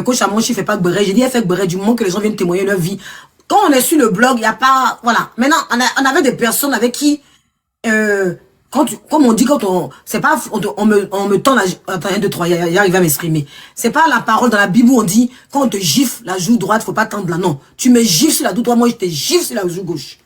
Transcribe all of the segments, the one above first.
Coach Amonchi ne fait pas Gberet. J'ai dit, elle fait Gberet du moment que les gens viennent témoigner leur vie. Quand on est sur le blog, il n'y a pas... Voilà. Maintenant, on avait des personnes avec qui... comme on dit, quand on... C'est pas... On me tend la... Attends, 1, 2, 3, il arrive à m'exprimer. C'est pas la parole dans la Bible où on dit, quand on te gifle la joue droite, faut pas tendre la... Non. Tu me gifles sur la joue droite, moi je te gifle sur la joue gauche.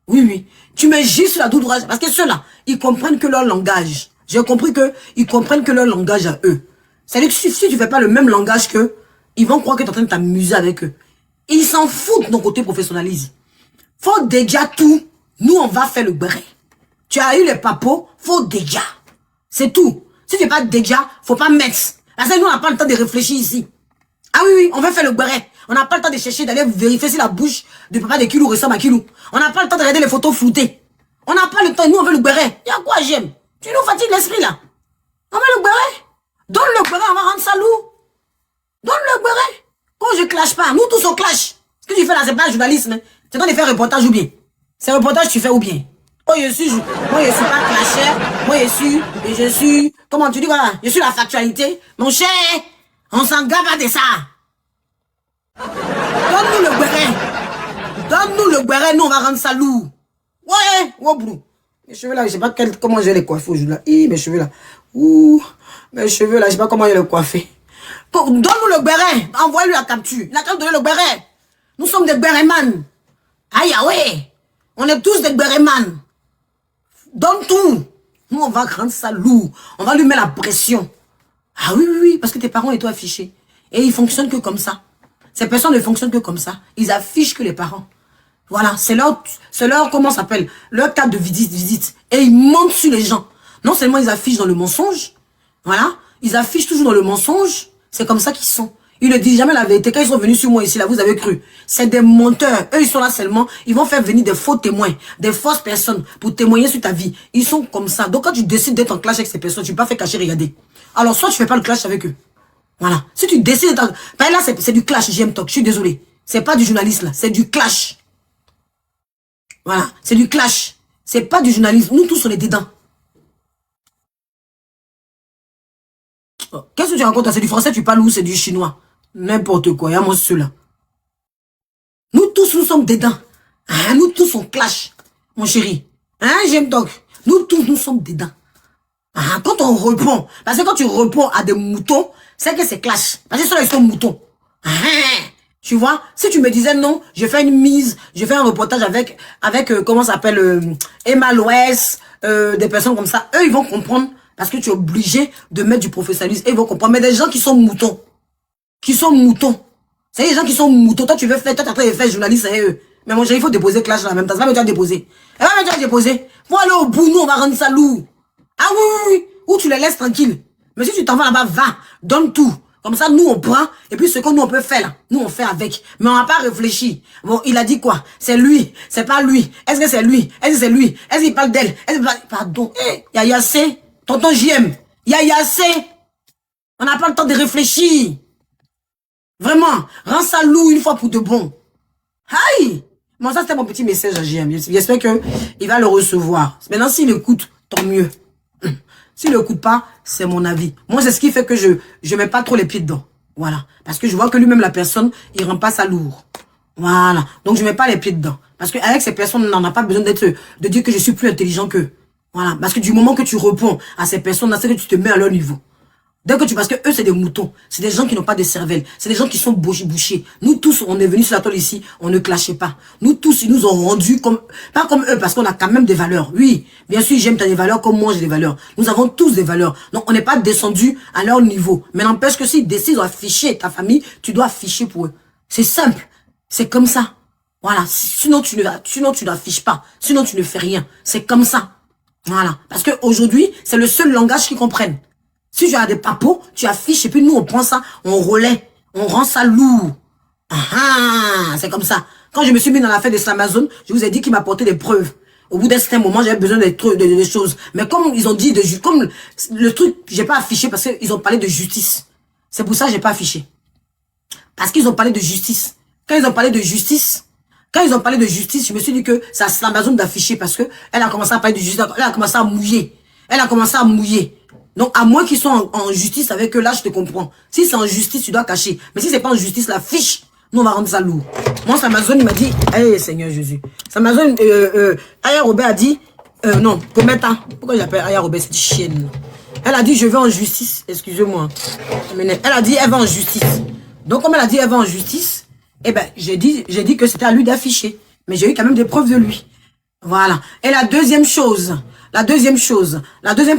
Oui, oui. Tu me gifles sur la joue droite. Parce que ceux-là, ils comprennent que leur langage. J'ai compris que ils comprennent que leur langage à eux. C'est-à-dire que si tu fais pas le même langage qu'eux, ils vont croire que tu es en train de t'amuser avec eux. Ils s'en foutent de ton côté professionnalisme. Faut déjà tout. Nous, on va faire le béret. Tu as eu les papos, faut déjà. C'est tout. Si tu n'es pas déjà, faut pas mettre. Parce que nous, on n'a pas le temps de réfléchir ici. Ah oui, oui, on va faire le béret. On n'a pas le temps de chercher, d'aller vérifier si la bouche de papa de Kilou ressemble à Kilou. On n'a pas le temps de regarder les photos floutées. On n'a pas le temps. Nous, on veut le béret. Il y a quoi, j'aime? Tu nous fatigues l'esprit, là. On veut le béret. Donne le béret, on va rendre ça lourd. Donne le béret. Quand je clash pas, nous tous on clash. Ce que tu fais là, c'est pas un journalisme. C'est toi de faire reportage ou bien. C'est reportage tu fais ou bien. Moi je suis pas clasheur. Moi je suis, comment tu dis voilà, je suis la factualité. Mon cher, on s'en garde pas de ça. Donne-nous le béret. Donne-nous le béret, nous on va rendre ça lourd. Ouais, brou. Mes cheveux là, je sais pas comment je vais les coiffer aujourd'hui là. Mes cheveux là. Mes cheveux là, je sais pas comment je vais les coiffer. Donne-nous le béret. Envoie-lui la capture. Il a qu'à nous donner le béret. Nous sommes des béretman. Aïe, ouais. On est tous des béretman. Donne tout. Nous, on va rendre ça lourd. On va lui mettre la pression. Ah oui, oui, oui. Parce que tes parents étaient affichés. Et ils fonctionnent que comme ça. Ces personnes ne fonctionnent que comme ça. Ils affichent que les parents. Voilà. C'est leur, comment ça s'appelle? Leur carte de visite. Et ils mentent sur les gens. Non seulement ils affichent dans le mensonge. Voilà. Ils affichent toujours dans le mensonge. C'est comme ça qu'ils sont. Ils ne disent jamais la vérité. Quand ils sont venus sur moi ici, là, vous avez cru. C'est des menteurs. Eux, ils sont là seulement. Ils vont faire venir des faux témoins, des fausses personnes pour témoigner sur ta vie. Ils sont comme ça. Donc, quand tu décides d'être en clash avec ces personnes, tu ne peux pas faire cacher, regarder. Alors, soit tu fais pas le clash avec eux. Voilà. Si tu décides d'être en... Là, c'est du clash, j'aime talk. Je suis désolé. C'est pas du journaliste, là. C'est du clash. Voilà. C'est du clash. C'est pas du journalisme. Nous tous, on est dedans. Qu'est-ce que tu racontes? C'est du français, tu parles ou c'est du chinois? N'importe quoi, il y a moi ceux-là. Nous tous, nous sommes dedans. Hein, nous tous, on clash, mon chéri. Hein, j'aime donc. Nous tous, nous sommes dedans. Hein, quand on répond, parce que quand tu réponds à des moutons, c'est que c'est clash. Parce que ceux-là, ils sont moutons. Hein, tu vois, si tu me disais non, je fais une mise, je fais un reportage avec comment ça s'appelle, Emma Loès, des personnes comme ça, eux, ils vont comprendre. Parce que tu es obligé de mettre du professionnalisme. Et ils vont comprendre. Mais des gens qui sont moutons. C'est des gens qui sont moutons. Toi, tu veux faire, toi, tu es en train de faire journaliste, c'est eux. Mais mon chéri, il faut déposer clash en même temps. Ça va me dire déposer. Elle va me dire déposer. Faut aller au bout, nous, on va rendre ça lourd. Ah oui, oui, oui. Ou tu les laisses tranquilles. Mais si tu t'en vas là-bas, va. Donne tout. Comme ça, nous, on prend. Et puis, ce que nous, on peut faire là, nous, on fait avec. Mais on n'a pas réfléchi. Bon, il a dit quoi? C'est lui. C'est pas lui. Est-ce que c'est lui? Est-ce que c'est lui? Est-ce qu'il parle d'elle? Pardon. Yaya C. Tonton JM, Yaya C. On n'a pas le temps de réfléchir. Vraiment, rends ça lourd une fois pour de bon. Aïe! Moi, ça, c'était mon petit message à JM. J'espère qu'il va le recevoir. Maintenant, s'il écoute, tant mieux. S'il n'écoute pas, c'est mon avis. Moi, c'est ce qui fait que je mets pas trop les pieds dedans. Voilà. Parce que je vois que lui-même, la personne, il rend pas ça lourd. Voilà. Donc, je mets pas les pieds dedans. Parce qu'avec ces personnes, on n'a pas besoin de dire que je suis plus intelligent qu'eux. Voilà, parce que du moment que tu réponds à ces personnes-là, c'est que tu te mets à leur niveau. Dès que parce que eux, c'est des moutons. C'est des gens qui n'ont pas de cervelle. C'est des gens qui sont bouchés. Nous tous, on est venus sur la toile ici, on ne clashait pas. Nous tous, ils nous ont rendus pas comme eux, parce qu'on a quand même des valeurs. Oui, bien sûr, j'aime, t'as des valeurs comme moi, j'ai des valeurs. Nous avons tous des valeurs. Donc, on n'est pas descendu à leur niveau. Mais n'empêche que s'ils décident d'afficher ta famille, tu dois afficher pour eux. C'est simple. C'est comme ça. Voilà. Sinon, tu n'affiches pas. Sinon, tu ne fais rien. C'est comme ça. Voilà. Parce qu'aujourd'hui, c'est le seul langage qu'ils comprennent. Si tu as des papos, tu affiches et puis nous, on prend ça, on relaie, on rend ça lourd. C'est comme ça. Quand je me suis mis dans l'affaire de Amazon, je vous ai dit qu'il m'apportait des preuves. Au bout d'un certain moment, j'avais besoin des choses. Mais comme ils ont dit, comme le truc, j'ai pas affiché parce qu'ils ont parlé de justice. C'est pour ça que j'ai pas affiché. Parce qu'ils ont parlé de justice. Quand ils ont parlé de justice, je me suis dit que ça c'est Amazon d'afficher parce que elle a commencé à parler de justice, elle a commencé à mouiller. Donc, à moins qu'ils soient en justice avec eux, là, je te comprends. Si c'est en justice, tu dois cacher. Mais si c'est pas en justice, la fiche, nous, on va rendre ça lourd. Moi, Amazon, il m'a dit, hey, Seigneur Jésus. Amazon, Aya Robert a dit, non, Pometa. Pourquoi j'appelle Aya Robert cette chienne? Elle a dit, je vais en justice. Excusez-moi. Elle a dit, elle va en justice. Donc, comme elle a dit, elle va en justice, eh ben, j'ai dit que c'était à lui d'afficher. Mais j'ai eu quand même des preuves de lui. Voilà. Et la deuxième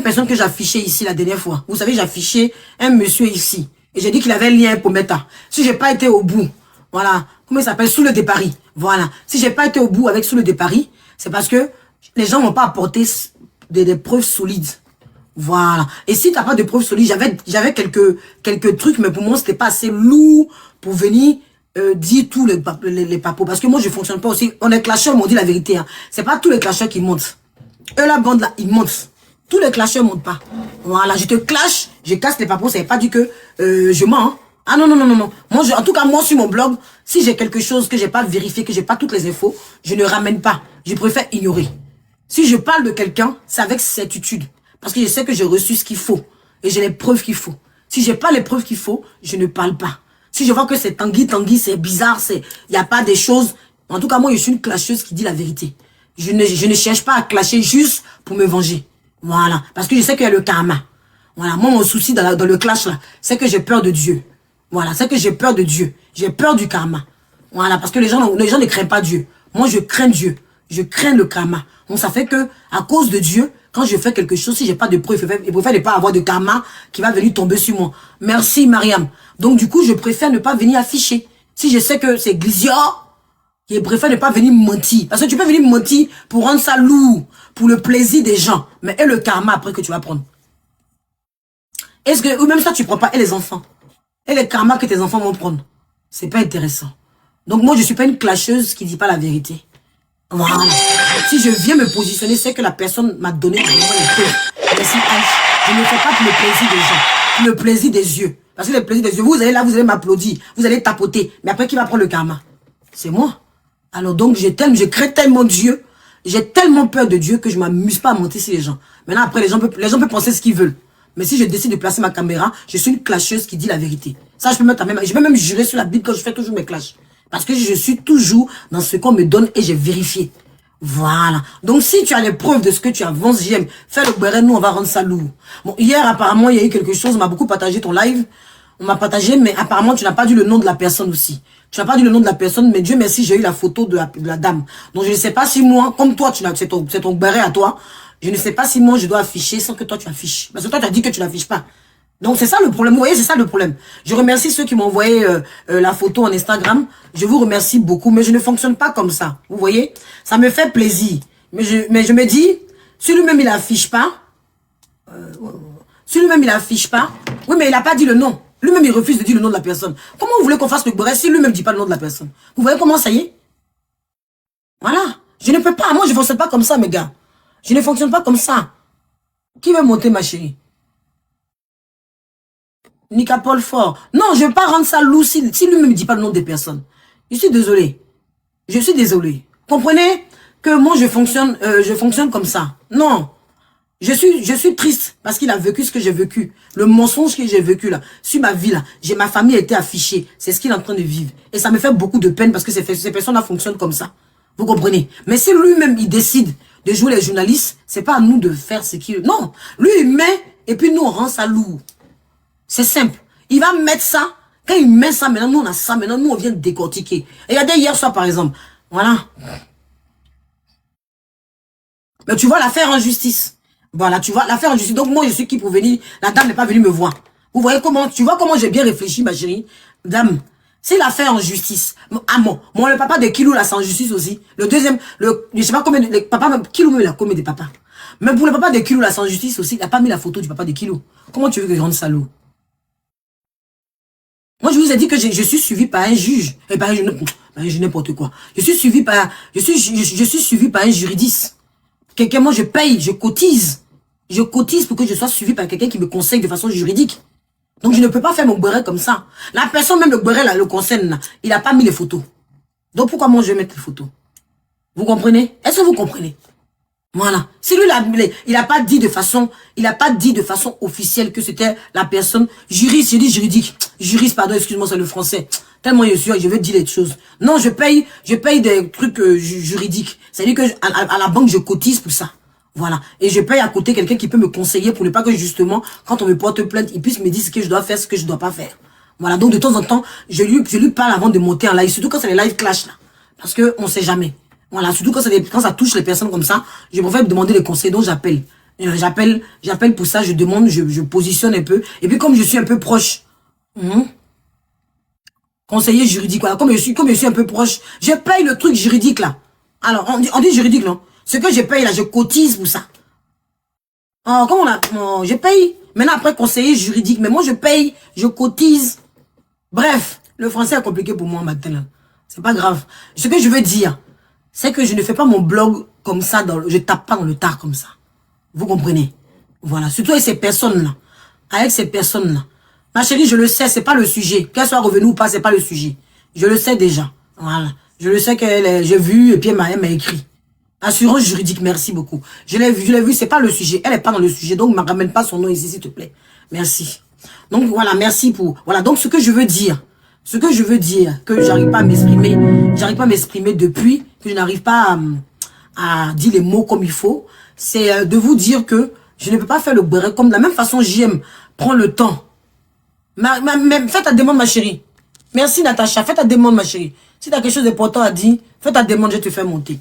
personne que j'affichais ici la dernière fois. Vous savez, j'affichais un monsieur ici. Et j'ai dit qu'il avait un lien pour Meta. Si j'ai pas été au bout, voilà. Comment il s'appelle? Sous le Paris. Voilà. Si j'ai pas été au bout avec Sous le Paris, c'est parce que les gens m'ont pas apporté des preuves solides. Voilà. Et si t'as pas de preuves solides, j'avais quelques trucs, mais pour moi, c'était pas assez lourd pour venir dire tous les papos. Parce que moi, je fonctionne pas aussi. On est clasheurs, m'ont dit la vérité. Hein. C'est pas tous les clasheurs qui montent. Eux, la bande là, ils montent. Tous les clasheurs montent pas. Voilà, je te clash, je casse les papos. Ça veut pas dire que je mens. Hein. Ah non, non, non, non, non. Moi, en tout cas, moi, sur mon blog, si j'ai quelque chose que j'ai pas vérifié, que j'ai pas toutes les infos, je ne ramène pas. Je préfère ignorer. Si je parle de quelqu'un, c'est avec certitude. Parce que je sais que j'ai reçu ce qu'il faut. Et j'ai les preuves qu'il faut. Si j'ai pas les preuves qu'il faut, je ne parle pas. Si je vois que c'est Tanguy, c'est bizarre, il n'y a pas des choses. En tout cas, moi, je suis une clasheuse qui dit la vérité. Je ne cherche pas à clasher juste pour me venger. Voilà. Parce que je sais qu'il y a le karma. Voilà. Moi, mon souci dans le clash, là, c'est que j'ai peur de Dieu. Voilà. C'est que j'ai peur de Dieu. J'ai peur du karma. Voilà. Parce que les gens ne craignent pas Dieu. Moi, je crains Dieu. Je crains le karma. Donc, ça fait que, à cause de Dieu, quand je fais quelque chose, si j'ai pas de preuve, je préfère ne pas avoir de karma qui va venir tomber sur moi. Merci, Mariam. Donc, du coup, je préfère ne pas venir afficher. Si je sais que c'est Glizior, je préfère ne pas venir mentir. Parce que tu peux venir mentir pour rendre ça lourd, pour le plaisir des gens. Mais et le karma après que tu vas prendre. Est-ce que, ou même ça, tu prends pas, et les enfants. Et les karmas que tes enfants vont prendre. C'est pas intéressant. Donc, moi, je suis pas une clasheuse qui dit pas la vérité. Voilà. Si je viens me positionner, c'est que la personne m'a donné vraiment les preuves. Mais si je ne fais pas pour le plaisir des gens, pour le plaisir des yeux. Parce que le plaisir des yeux, vous allez là, vous allez m'applaudir, vous allez tapoter. Mais après, qui va prendre le karma? C'est moi. Alors donc, je crains tellement Dieu, j'ai tellement peur de Dieu que je m'amuse pas à monter sur les gens. Maintenant, après, les gens peuvent penser ce qu'ils veulent. Mais si je décide de placer ma caméra, je suis une clasheuse qui dit la vérité. Ça, je peux même jurer sur la Bible quand je fais toujours mes clashs. Parce que je suis toujours dans ce qu'on me donne et j'ai vérifié. Voilà. Donc, si tu as les preuves de ce que tu avances, j'aime. Fais le béret, nous, on va rendre ça lourd. Bon, hier, apparemment, il y a eu quelque chose. On m'a beaucoup partagé ton live. On m'a partagé, mais apparemment, tu n'as pas dit le nom de la personne aussi. Tu n'as pas dit le nom de la personne, mais Dieu merci, j'ai eu la photo de la dame. Donc, je ne sais pas si moi, comme toi, c'est ton béret à toi. Je ne sais pas si moi, je dois afficher sans que toi, tu affiches. Parce que toi, tu as dit que tu n'affiches pas. Donc, c'est ça le problème. Vous voyez, c'est ça le problème. Je remercie ceux qui m'ont envoyé la photo en Instagram. Je vous remercie beaucoup, mais je ne fonctionne pas comme ça. Vous voyez, ça me fait plaisir. Mais je me dis, si lui-même, il affiche pas, si lui-même, il affiche pas, oui, mais il n'a pas dit le nom. Lui-même, il refuse de dire le nom de la personne. Comment vous voulez qu'on fasse le béret si lui-même ne dit pas le nom de la personne? Vous voyez comment ça y est? Voilà. Je ne peux pas. Moi, je ne fonctionne pas comme ça, mes gars. Je ne fonctionne pas comme ça. Qui veut monter, ma chérie? Nika Paul Fort. Non, je ne veux pas rendre ça lourd si lui-même ne dit pas le nom des personnes. Je suis désolée. Je suis désolée. Comprenez que moi, je fonctionne comme ça. Non. Je suis triste parce qu'il a vécu ce que j'ai vécu. Le mensonge que j'ai vécu là, sur ma vie là. Ma famille a été affichée. C'est ce qu'il est en train de vivre. Et ça me fait beaucoup de peine parce que ces personnes-là fonctionnent comme ça. Vous comprenez? Mais si lui-même, il décide de jouer les journalistes, c'est pas à nous de faire ce qu'il... Non. Lui, il met et puis nous, on rend ça lourd. C'est simple. Il va mettre ça. Quand il met ça, maintenant, nous, on a ça. Maintenant, nous, on vient décortiquer. Et regardez hier soir, par exemple. Voilà. Mais tu vois l'affaire en justice. Voilà, tu vois l'affaire en justice. Donc, moi, je suis qui pour venir. La dame n'est pas venue me voir. Vous voyez comment, tu vois comment j'ai bien réfléchi, ma chérie. Dame, c'est l'affaire en justice. Ah, mon le papa de Kilou, là, c'est en justice aussi. Le deuxième, je sais pas combien de, le papa, Kilou, même, il a combien de papas. Mais pour le papa de Kilou, là, c'est en justice aussi. Il n'a pas mis la photo du papa de Kilou. Comment tu veux que je rende ça lourd? Moi, je vous ai dit que je suis suivi par un juge. Et par un juge, n'importe quoi. Je suis suivi par un juridiste. Quelqu'un, moi, je paye, je cotise. Je cotise pour que je sois suivi par quelqu'un qui me conseille de façon juridique. Donc, je ne peux pas faire mon béret comme ça. La personne, même le béret, là, le concerne, là, il n'a pas mis les photos. Donc, pourquoi moi, je vais mettre les photos? Vous comprenez? Est-ce que vous comprenez? Voilà. Si lui, il a pas dit de façon officielle que c'était la personne juriste, j'ai dit juridique. Juriste, pardon, excuse-moi, c'est le français. Tellement je suis, je veux dire les choses. Non, je paye des trucs juridiques. C'est-à-dire que à la banque, je cotise pour ça. Voilà. Et je paye à côté quelqu'un qui peut me conseiller pour ne pas que justement, quand on me porte plainte, il puisse me dire ce que je dois faire, ce que je dois pas faire. Voilà. Donc, de temps en temps, je lui parle avant de monter en live. Surtout quand c'est les live clash, là. Parce que on sait jamais. Voilà. Surtout quand ça touche les personnes comme ça, je préfère me demander les conseils. Donc, j'appelle. J'appelle pour ça, je demande, je positionne un peu. Et puis, comme je suis un peu proche, conseiller juridique, voilà. Comme je suis un peu proche, je paye le truc juridique, là. Alors, on dit juridique, non? Ce que je paye, là, je cotise pour ça. Oh, comment je paye. Maintenant, après, conseiller juridique. Mais moi, je paye, je cotise. Bref, le français est compliqué pour moi matin, là. C'est pas grave. Ce que je veux dire, c'est que je ne fais pas mon blog comme ça, je tape pas dans le tas comme ça. Vous comprenez? Voilà. Surtout avec ces personnes-là. Avec ces personnes-là. Ma chérie, je le sais, c'est pas le sujet. Qu'elle soit revenue ou pas, c'est pas le sujet. Je le sais déjà. Voilà. Je le sais j'ai vu et puis elle m'a écrit. Assurance juridique, merci beaucoup. Je l'ai vu, c'est pas le sujet. Elle est pas dans le sujet, donc ne me ramène pas son nom ici, s'il te plaît. Merci. Donc voilà, merci pour... Voilà, donc ce que je veux dire, que j'arrive pas à m'exprimer depuis, que je n'arrive pas à dire les mots comme il faut, c'est de vous dire que je ne peux pas faire le béret comme de la même façon j'aime. Prends le temps. Fais ta demande, ma chérie. Merci, Natacha. Fais ta demande, ma chérie. Si tu as quelque chose d'important à dire, fais ta demande, je te fais monter.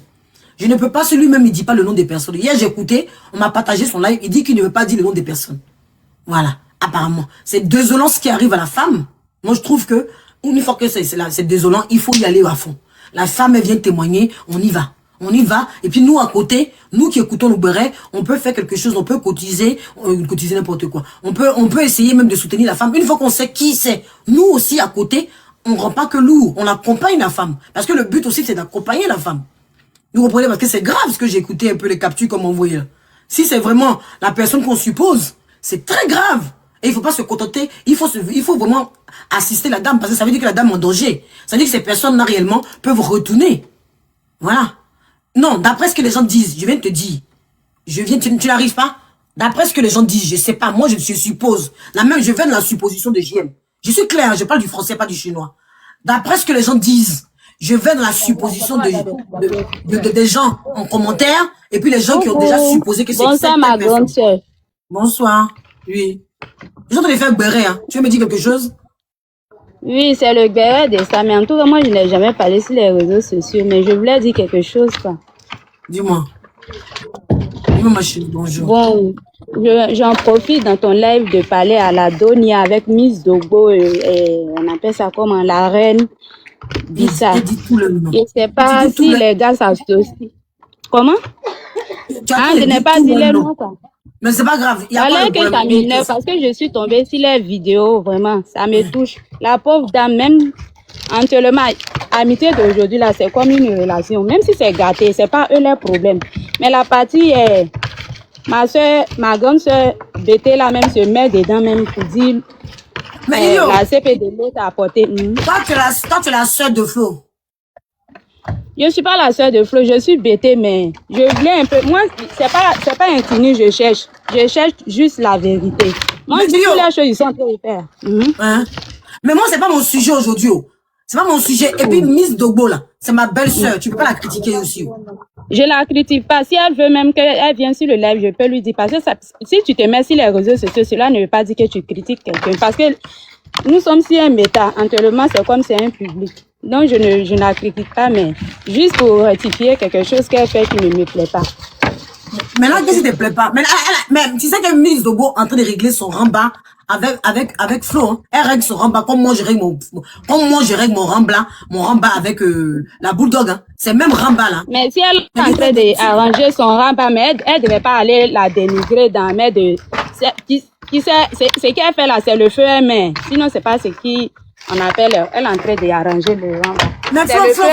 Je ne peux pas, celui-même, il dit pas le nom des personnes. Hier, j'ai écouté, on m'a partagé son live, il dit qu'il ne veut pas dire le nom des personnes. Voilà, apparemment. C'est désolant ce qui arrive à la femme. Moi, je trouve que, une fois que c'est désolant, il faut y aller à fond. La femme, elle vient témoigner, on y va. On y va. Et puis nous, à côté, nous qui écoutons le béret, on peut faire quelque chose, on peut cotiser n'importe quoi. On peut essayer même de soutenir la femme. Une fois qu'on sait qui c'est, nous aussi, à côté, on ne rend pas que lourd. On accompagne la femme. Parce que le but aussi, c'est d'accompagner la femme. Vous comprenez? Parce que c'est grave ce que j'ai écouté un peu les captures comme envoyé. Si c'est vraiment la personne qu'on suppose, c'est très grave. Et il faut pas se contenter, il faut vraiment assister la dame, parce que ça veut dire que la dame est en danger. Ça veut dire que ces personnes-là réellement peuvent retourner. Voilà. Non, d'après ce que les gens disent, je viens de te dire. Tu n'arrives pas? D'après ce que les gens disent, je sais pas, moi je suppose. Je viens de la supposition de JM. Je suis clair, je parle du français, pas du chinois. D'après ce que les gens disent, je vais dans la supposition des gens en commentaire, et puis les gens qui ont déjà supposé que c'est... Bonsoir, ma grande sœur. Bonsoir. Oui. Les gens te les faire béret, hein. Tu veux me dire quelque chose? Oui, c'est le béret de ça, mais en tout cas, moi, je n'ai jamais parlé sur les réseaux sociaux, mais je voulais dire quelque chose, quoi. Dis-moi. Dis-moi, ma chérie, bonjour. Bon, j'en profite dans ton live de parler à la Donia avec Miss Dogo, et on appelle ça comment, la reine. Dis ça. Et c'est pas si les gars s'associent. Comment? Je n'ai pas dit les noms, quoi. Mais c'est pas grave. Il y a pas de que ça m'énerve parce que je suis tombée sur les vidéos, vraiment. Ça me touche. La pauvre dame, même entre le amitié d'aujourd'hui, là, c'est comme une relation. Même si c'est gâté, c'est pas eux les problèmes. Mais la partie est... Ma grande soeur, Bété, là, même se met dedans, même pour dire... Mais la CPD t'a apporté. Toi, tu es la soeur de Flo. Je suis pas la soeur de Flo, je suis Bété, mais je voulais un peu. Moi, c'est pas intime, je cherche juste la vérité. Moi, je dis que les choses, ils sont en train de faire. Hein? Mais moi, c'est pas mon sujet aujourd'hui. C'est pas mon sujet. Et puis, Miss Dogo, là, c'est ma belle-sœur. Tu peux pas la critiquer aussi. Je la critique pas. Si elle veut même qu'elle vienne sur le live, je peux lui dire. Parce que si tu te mets sur les réseaux sociaux, cela ne veut pas dire que tu critiques quelqu'un. Parce que nous sommes sur un méta. Entièrement, c'est comme c'est un public. Donc, je ne la critique pas, mais juste pour rectifier quelque chose qu'elle fait qui ne me plaît pas. Maintenant, qu'est-ce qui te plaît pas? Mais tu sais que Miss Dogo est en train de régler son ramba avec Flo. Hein. Elle règle son ramba comme moi, je règle mon ramba avec la bulldog. Hein. C'est même ramba là. Mais si elle est en train d'arranger son ramba, mais elle devait pas aller la dénigrer dans mais de... Ce qu'elle fait là, c'est le feu et main. Sinon, c'est pas ce qui... On appelle, elle est en train d'arranger le ramba. Mais Flo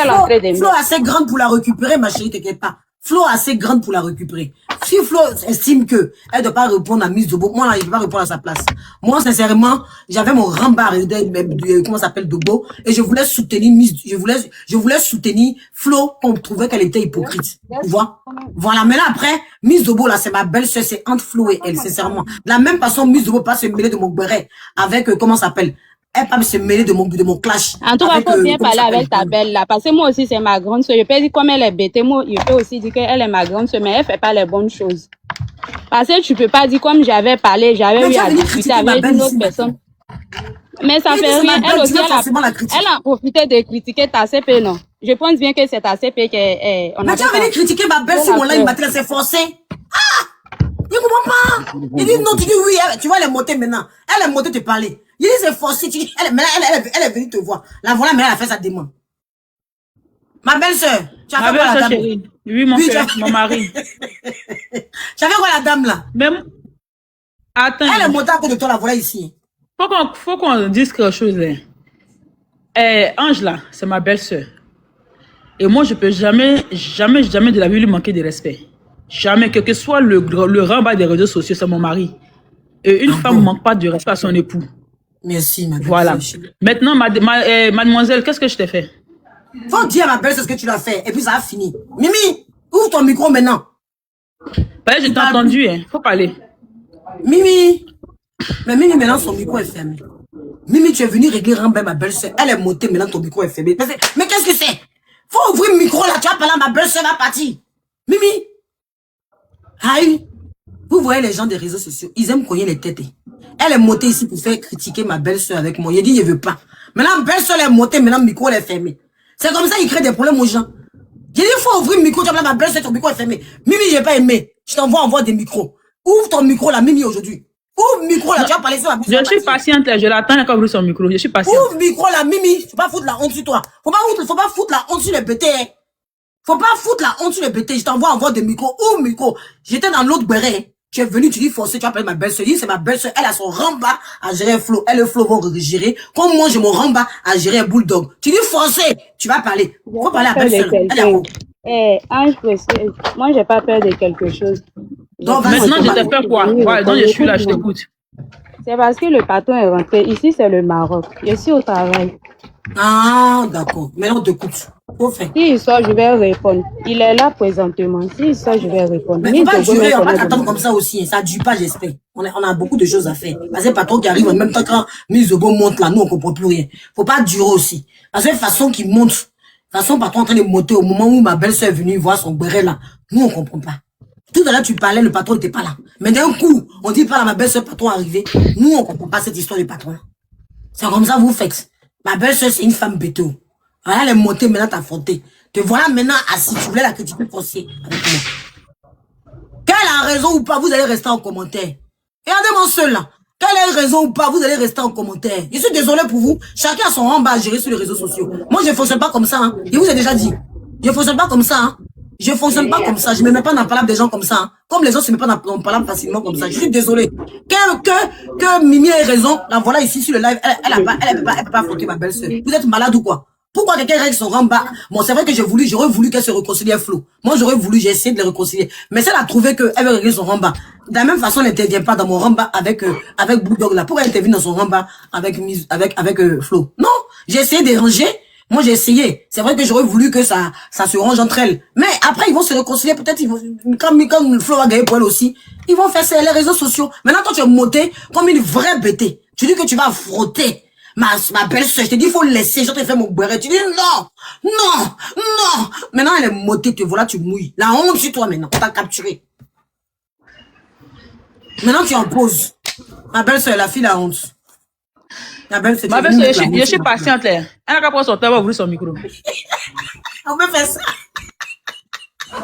est assez grande pour la récupérer, ma chérie, t'inquiète pas. Flo est assez grande pour la récupérer. Si Flo estime que elle ne doit pas répondre à Miss Dobo, moi là, je ne peux pas répondre à sa place. Moi, sincèrement, j'avais mon rembarre de comment ça s'appelle, Dobo, et je voulais soutenir je voulais soutenir Flo, qu'on trouvait qu'elle était hypocrite. Tu vois? Voilà. Maintenant, après, Miss Dobo, là, c'est ma belle-sœur, c'est entre Flo et elle, sincèrement. De la même façon, Miss Dobo pas se mêler de mon béret avec, comment ça s'appelle? Elle pas se mêler de mon clash. En tout cas, il faut bien parler avec ta belle là. Parce que moi aussi, c'est ma grande soeur. Je peux dire comme elle est bête. Moi, je peux aussi dire qu'elle est ma grande soeur, mais elle fait pas les bonnes choses. Parce que tu peux pas dire comme j'avais parlé, j'avais eu à discuter avec une autre personne. Mais ça fait rien. Elle aussi, elle a profité de critiquer ta CP, non? Je pense bien que c'est ta CP qu'on a. Mais tu as venu critiquer ma belle sur mon live, elle s'est forcée. Ah! Je comprends pas. Il dit non, tu dis oui, tu vas les monter maintenant. Elle est montée te parler. Il dit c'est forcé, tu dis, elle est venue te voir. La voilà, mais elle a fait sa demande. Ma belle-sœur, tu as fait quoi la dame? Chérie. Oui, mon frère, mon mari. Tu as fait quoi la dame là? Même... Attends. Elle est montée à côté de toi, la voilà ici. Faut qu'on dise quelque chose. Ange là, c'est ma belle-sœur. Et moi, je peux jamais de la vie lui manquer de respect. Jamais, quel que soit le rembat des réseaux sociaux, c'est mon mari. Et une femme ne manque pas de respect à son époux. Merci, ma belle-sœur. Voilà. Maintenant, mademoiselle, qu'est-ce que je t'ai fait? Faut dire à ma belle-sœur ce que tu l'as fait. Et puis ça a fini. Mimi, ouvre ton micro maintenant. Bah, je t'ai entendu, hein. Faut parler. Mimi. Mais Mimi, maintenant, son micro est fermé. Mimi, tu es venu régler Rambert, ma belle-sœur. Elle est montée, maintenant, ton micro est fermé. Mais qu'est-ce que c'est? Faut ouvrir le micro là, tu vas parler à ma belle-sœur, va partir. Mimi. Aïe. Vous voyez les gens des réseaux sociaux, ils aiment cogner les têtes. Elle est montée ici pour faire critiquer ma belle-sœur avec moi. Il dit, je veux pas. Maintenant, ma belle-sœur est montée, maintenant, le micro est fermé. C'est comme ça qu'il crée des problèmes aux gens. J'ai dit, il faut ouvrir le micro, tu vas parler à ma belle-sœur, ton micro est fermé. Mimi, j'ai pas aimé. Je t'envoie des micros. Ouvre ton micro là, Mimi, aujourd'hui. Ouvre le micro là, tu vas parler sur la bouche. Je suis patiente, je l'attends quand ouvrir son micro. Je suis patiente. Ouvre le micro là, Mimi. Faut pas foutre la honte sur toi. Faut pas foutre la honte sur les bêtés. Hein. Faut pas foutre la honte sur les bêtés. Je t'envoie des micros. Ouvre le micro. J'étais dans l'autre béret. Tu es venu, tu dis forcé, tu appelles ma belle-sœur. C'est ma belle-sœur. Elle a son ramba à gérer Flo. Elle et Flo vont gérer. Comme moi, j'ai mon ramba à gérer un bulldog. Tu dis forcé, tu vas parler. Faut parler à la belle-sœur. Elle est en Ange précieuse, moi j'ai pas peur de quelque chose. Donc, maintenant, je t'ai peur quoi? Ouais, donc je suis là, je t'écoute. C'est parce que le patron est rentré. Ici, c'est le Maroc. Je suis au travail. Ah, d'accord. Maintenant, on t'écoute. Si il sort, je vais répondre. Il est là présentement. Si il sort, je vais répondre. Mais faut pas durer, on va pas t'attendre comme ça aussi. Ça dure pas, j'espère. On a beaucoup de choses à faire. Parce que le patron qui arrive en même temps quand Mizobo monte là, nous on comprend plus rien. Faut pas durer aussi. Parce que façon qu'il monte, façon patron en train de monter au moment où ma belle-sœur est venue voir son béret là, nous on comprend pas. Tout à l'heure tu parlais, le patron n'était pas là. Mais d'un coup, on dit pas là, ma belle-sœur patron est arrivé. Nous on comprend pas cette histoire du patron. C'est comme ça vous faites. Ma belle-sœur c'est une femme béto. Voilà, elle est montée, maintenant t'as affronté. Te voilà maintenant assis, tu voulais la critiquer forcée avec moi. Quelle a raison ou pas, vous allez rester en commentaire. Regardez-moi seul là. Quelle est la raison ou pas, vous allez rester en commentaire. Je suis désolé pour vous. Chacun a son rang à gérer sur les réseaux sociaux. Moi, je ne fonctionne pas comme ça. Hein. Je vous ai déjà dit. Je ne fonctionne pas comme ça. Hein. Je ne fonctionne pas comme ça. Je ne me mets pas dans la palabre des gens comme ça. Hein. Comme les gens ne se mettent pas dans la palabre facilement comme ça. Je suis désolé. Que Mimi ait raison, la voilà ici sur le live, elle peut pas affronter ma belle-sœur. Vous êtes malade ou quoi? Pourquoi quelqu'un règle son ramba? Bon, c'est vrai que j'aurais voulu qu'elle se réconcilie avec Flo. Moi, j'ai essayé de les réconcilier. Mais si elle a trouvé qu'elle veut régler son ramba, de la même façon, elle n'intervient pas dans mon ramba avec Bulldog là. Pourquoi elle intervient dans son ramba avec Flo? Non, j'ai essayé de ranger. Moi, j'ai essayé. C'est vrai que j'aurais voulu que ça se range entre elles. Mais après, ils vont se réconcilier. Peut-être, comme Flo va gagner pour elle aussi, ils vont faire ça, les réseaux sociaux. Maintenant, toi, tu es monté comme une vraie bêtée. Tu dis que tu vas frotter. Ma belle-sœur, je te dis, il faut laisser, je te fais mon béret. Tu dis, non. Maintenant, elle est montée, te voilà, tu mouilles. La honte sur toi, maintenant. On t'a capturé. Maintenant, tu en poses. Ma belle-sœur, la fille, la honte. Ma belle-sœur, je suis patiente, là. Elle n'a qu'à prendre son temps, elle va ouvrir son micro. On peut faire ça. On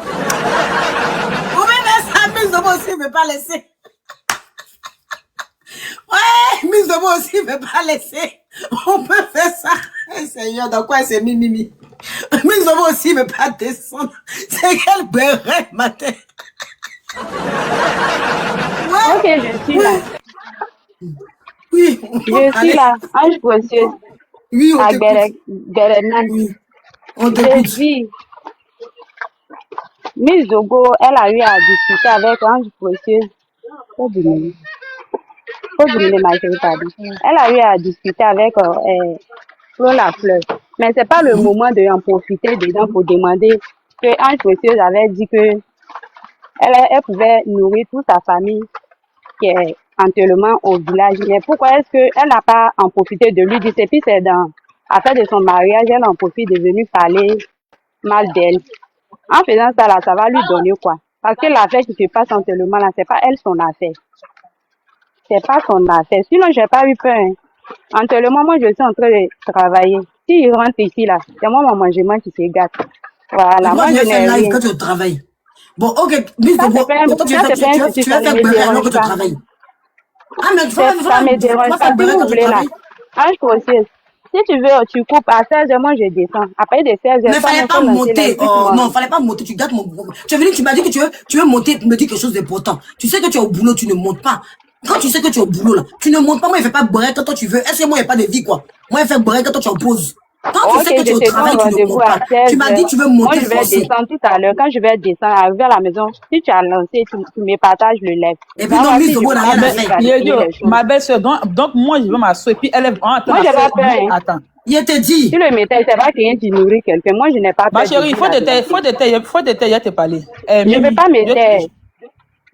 peut faire ça, Miss Dobo aussi, ne veut pas laisser. Ouais, Miss Dobo aussi ne veut pas laisser. On peut faire ça. Hey, Seigneur, dans quoi c'est Mimi? Miss Dobo aussi ne veut pas descendre. C'est quel béret, matin. Ouais. Ok, je suis là. Oui. Je suis là. Ange précieuse. Oui, on t'écoute. Oui, on t'écoute. Miss Dogo, elle a eu à discuter avec Ange Précieuse. Faut diminuer ma chérie, pardon. Elle a eu à discuter avec Flo Lafleur. Mais c'est pas le moment de en profiter dedans pour demander que Ange Précieuse avait dit que elle pouvait nourrir toute sa famille qui est actuellement au village. Mais pourquoi est-ce qu'elle n'a pas en profité de lui dire, et puis c'est dans l'affaire de son mariage, elle en profite de venir parler mal d'elle. En faisant ça, là, ça va lui donner quoi? Parce que l'affaire qui se passe actuellement, là, c'est pas elle son affaire. C'est pas son affaire. Sinon, j'ai pas eu peur. Hein. Actuellement, moi, je suis en train de travailler. S'il rentre ici, là, c'est moi, mon mangement qui se gâte. Voilà, moi, je n'ai rien. Quand tu travailles. Bon, ok, Miss Ça, Dogo, c'est tu vas faire beurrer alors que tu travailles. Ah, mais tu vas ça me dérange pas. faire beurrer S'il quand vous tu plaît, là. travailles. Ange Précieuse, si tu veux, tu coupes à 16h, moi, je descends. Après de 16h, Mais fallait pas monter. Oh, non, fallait pas monter. Tu gâtes mon. Tu es venu, tu m'as dit que tu veux monter, me dire quelque chose d'important. Tu sais que tu es au boulot, tu ne montes pas. Quand tu sais que tu es au boulot, là, tu ne montes pas. Moi, il fait pas beurrer quand toi tu veux. Est-ce que moi, il n'y a pas de vie, quoi? Moi, il fait beurrer quand toi tu en poses. Quand tu sais que tu es au travail, tu ne montes pas. Tu m'as dit que tu veux monter. Moi, je vais descendre tout à l'heure. Quand je vais descendre, arriver à la maison, si tu as lancé, tu me partages le lèvre. Et puis, non, Miss Dogo n'a rien à faire. Ma belle-soeur, donc moi, je vais m'asseoir. Et puis, elle est. Moi, j'ai pas peur. Attends. Il te dit. Si le métal, c'est pas quelqu'un qui nourrit quelqu'un. Moi, je n'ai pas peur. Ma chérie, il faut de te parler. Je ne veux pas me taire.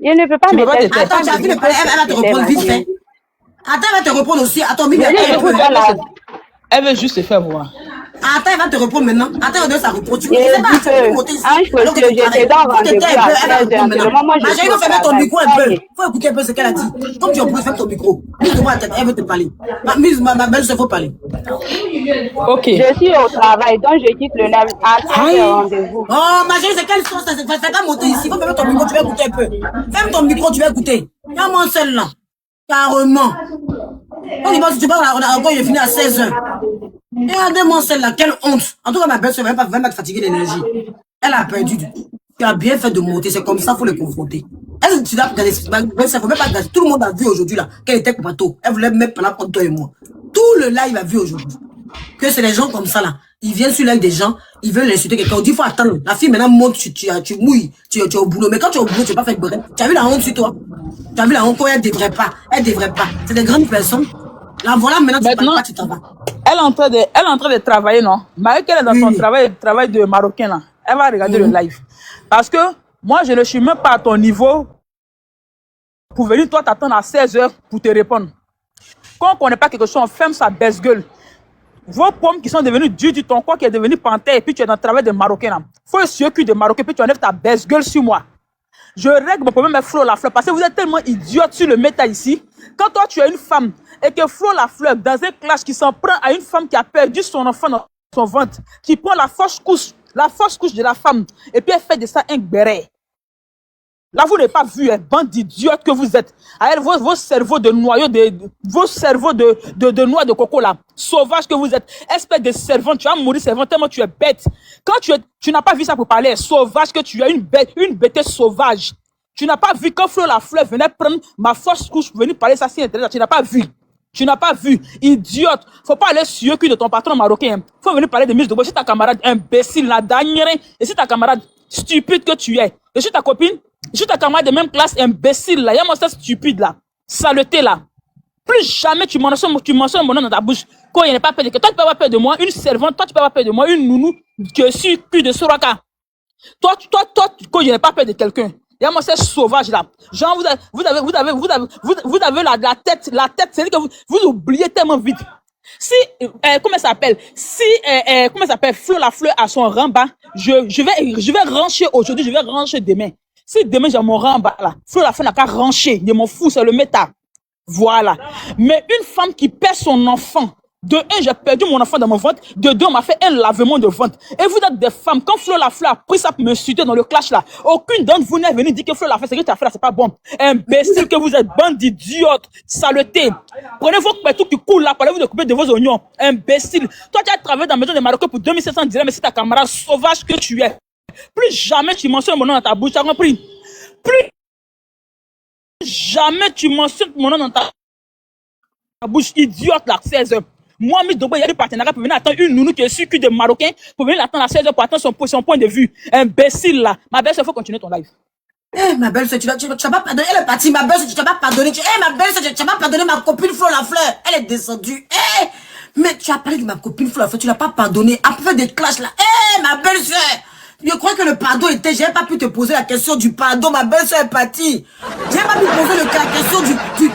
Je ne veux pas me taire. Attends, tu as vu le palais, elle va te reprendre vite fait. Attends, elle va te reprendre aussi. Attends, Mimi, elle veut juste se faire voir. Attends, elle va te reprendre maintenant. Attends, elle donne sa reprendre. Tu ne sais pas, tu peux monter ici. Alors que tu travailles. Ma chérie, il faut fermer ton micro un peu. Il faut écouter un peu ce qu'elle a dit. Comme tu as ferme ton micro. Elle veut te parler. Ma belle-soeur, il faut parler. Ok. Je suis au travail, donc je quitte le live à 15h rendez-vous. Oh, ma chérie, c'est quelle source? Ça fait pas monter ici. Il faut fermer ton micro, tu vas écouter un peu. Ferme ton micro, tu vas écouter. Il y a moi seul là. Carrément. On dit, si tu parles, on a encore fini à 16h. Regardez-moi celle-là, quelle honte. En tout cas, ma belle-soeur va pas te fatiguer l'énergie. Elle a perdu. Tu as bien fait de monter, c'est comme ça, il faut les confronter. Elle, tu dois regarder, ma belle-soeur, faut même pas regarder. Tout le monde a vu aujourd'hui là, qu'elle était bateau. Elle voulait même parler contre toi et moi. Tout le live a vu aujourd'hui. Que c'est les gens comme ça là. Ils viennent sur live des gens, ils veulent insulter quelqu'un. On dit, il faut attendre. La fille maintenant monte, tu mouilles, tu es au boulot. Mais quand tu es au boulot, tu n'as pas fait beurrer. Tu as vu la honte sur toi? Tu as vu la honte quand elle devrait pas. Elle devrait pas. C'est des grandes personnes. Là, voilà, maintenant, tu parles pas, tu t'en vas. Elle est en train de travailler, non? Malgré qu'elle est dans son travail de Marocain, là, elle va regarder le live. Parce que moi, je ne suis même pas à ton niveau pour venir, toi, t'attendre à 16h pour te répondre. Quand on ne connaît pas quelque chose, on ferme sa baisse-gueule. Vos pommes qui sont devenues dures du ton quoi qui est devenu panthère, et puis tu es dans le travail de Marocain, là. Faut un circuit de Marocain, puis tu enlèves ta baisse-gueule sur moi. Je règle mon problème avec Flo Lafleur parce que vous êtes tellement idiote sur le méta ici. Quand toi, tu es une femme et que Flo Lafleur, dans un clash qui s'en prend à une femme qui a perdu son enfant dans son ventre, qui prend la fausse couche de la femme, et puis elle fait de ça un béret. Là, vous n'avez pas vu un bande d'idiotes que vous êtes. Avec vos cerveaux de noyaux, vos cerveaux de noix de coco là, sauvages que vous êtes. Espèce de servante, tu vas mourir servante tellement tu es bête. Quand tu n'as pas vu ça pour parler, sauvage que tu es, une bête sauvage. Tu n'as pas vu quand Flo Lafleur venait prendre ma fausse couche pour venir parler ça si intéressant. Tu n'as pas vu. Tu n'as pas vu. Idiote. Faut pas aller sur le cul de ton patron marocain. Faut venir parler de Miss Dogo. Si ta camarade imbécile, la dernière, et si ta camarade stupide que tu es, et si ta copine, je suis ta camarade de même classe, imbécile là, il y a moi ça stupide là, saleté là. Plus jamais tu mentionnes mon nom dans ta bouche. Quand il n'y a pas peur de toi, tu peux avoir peur de moi, une servante, toi tu peux avoir peur de moi, une nounou, que suis cul de Soraka. Toi, quand il n'y a pas peur de quelqu'un. Il y a moi c'est sauvage là. Genre vous avez la tête, c'est-à-dire que vous oubliez tellement vite. Si, comment ça s'appelle? Si, comment ça s'appelle? Flo Lafleur à son ramba, je vais rancher aujourd'hui, je vais rancher demain. Si demain j'ai mon ramba là, Flo Lafleur n'a qu'à rancher, je m'en fous, c'est le méta. Voilà. Mais une femme qui perd son enfant, de un, j'ai perdu mon enfant dans mon ventre, de deux, on m'a fait un lavement de ventre. Et vous êtes des femmes, quand Flo Lafleur a pris ça pour me suiter dans le clash là, aucune d'entre vous n'est venue dire que Flo Lafleur, c'est que tu as fait là, c'est pas bon. Imbécile que vous êtes, bande d'idiotes, saleté. Prenez vos couteaux qui coulent là, parlez-vous de couper de vos oignons. Imbécile. Toi, tu as travaillé dans la maison de Marocains pour 2700 dirhams, mais c'est ta camarade sauvage que tu es. Plus jamais tu mentionnes mon nom dans ta bouche, tu as compris? Plus jamais tu mentionnes mon nom dans ta bouche, idiote là, 16h. Moi, Miss Dobo, il y a des partenariats pour venir attendre une nounou qui est sur cul de Marocain, pour venir l'attendre à 16h pour attendre son point de vue. Imbécile là. Ma belle, il faut continuer ton live. Eh, ma belle-sœur, tu n'as pas pardonné. Elle est partie, ma belle-sœur, tu n'as pas pardonné. Eh, ma belle-sœur, tu n'as pas pardonné ma copine Flo Lafleur. Elle est descendue. Eh, mais tu as parlé de ma copine Flo Lafleur, tu n'as pas pardonné. Après des clashs là. Eh, ma belle-sœur. Je crois que le pardon était, j'ai pas pu te poser la question du pardon. Ma belle-sœur est partie. J'ai pas pu poser la question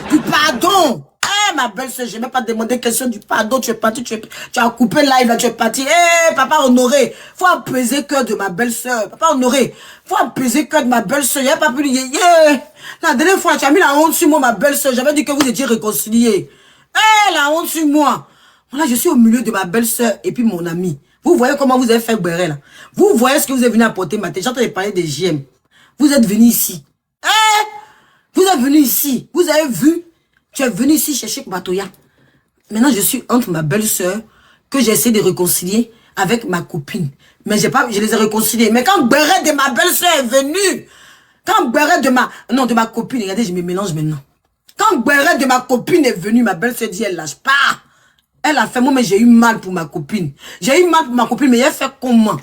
du pardon. Eh, ma belle-sœur, j'ai même pas demandé question du pardon. Tu es parti, tu as coupé live là, tu es parti. Eh, papa Honoré, faut apaiser cœur de ma belle-sœur. Papa Honoré, faut apaiser cœur de ma belle-sœur. J'ai pas pu dire, la dernière fois, tu as mis la honte sur moi, ma belle-sœur. J'avais dit que vous étiez réconciliés. Eh, la honte sur moi. Voilà, je suis au milieu de ma belle-sœur et puis mon ami. Vous voyez comment vous avez fait Béré là. Vous voyez ce que vous êtes venu apporter matin. J'entends parler des JM. Vous êtes venu ici. Eh, vous êtes venu ici. Vous avez vu. Tu es venu ici chercher Batoya. Maintenant, je suis entre ma belle-sœur que j'essaie de réconcilier avec ma copine. Mais je les ai réconciliés. Mais quand Béré de ma belle-sœur est venu, quand Béré de ma copine, regardez, je me mélange maintenant. Quand Béré de ma copine est venu, ma belle-sœur dit, elle lâche pas. Elle a fait moi, mais j'ai eu mal pour ma copine. J'ai eu mal pour ma copine, mais elle fait comment?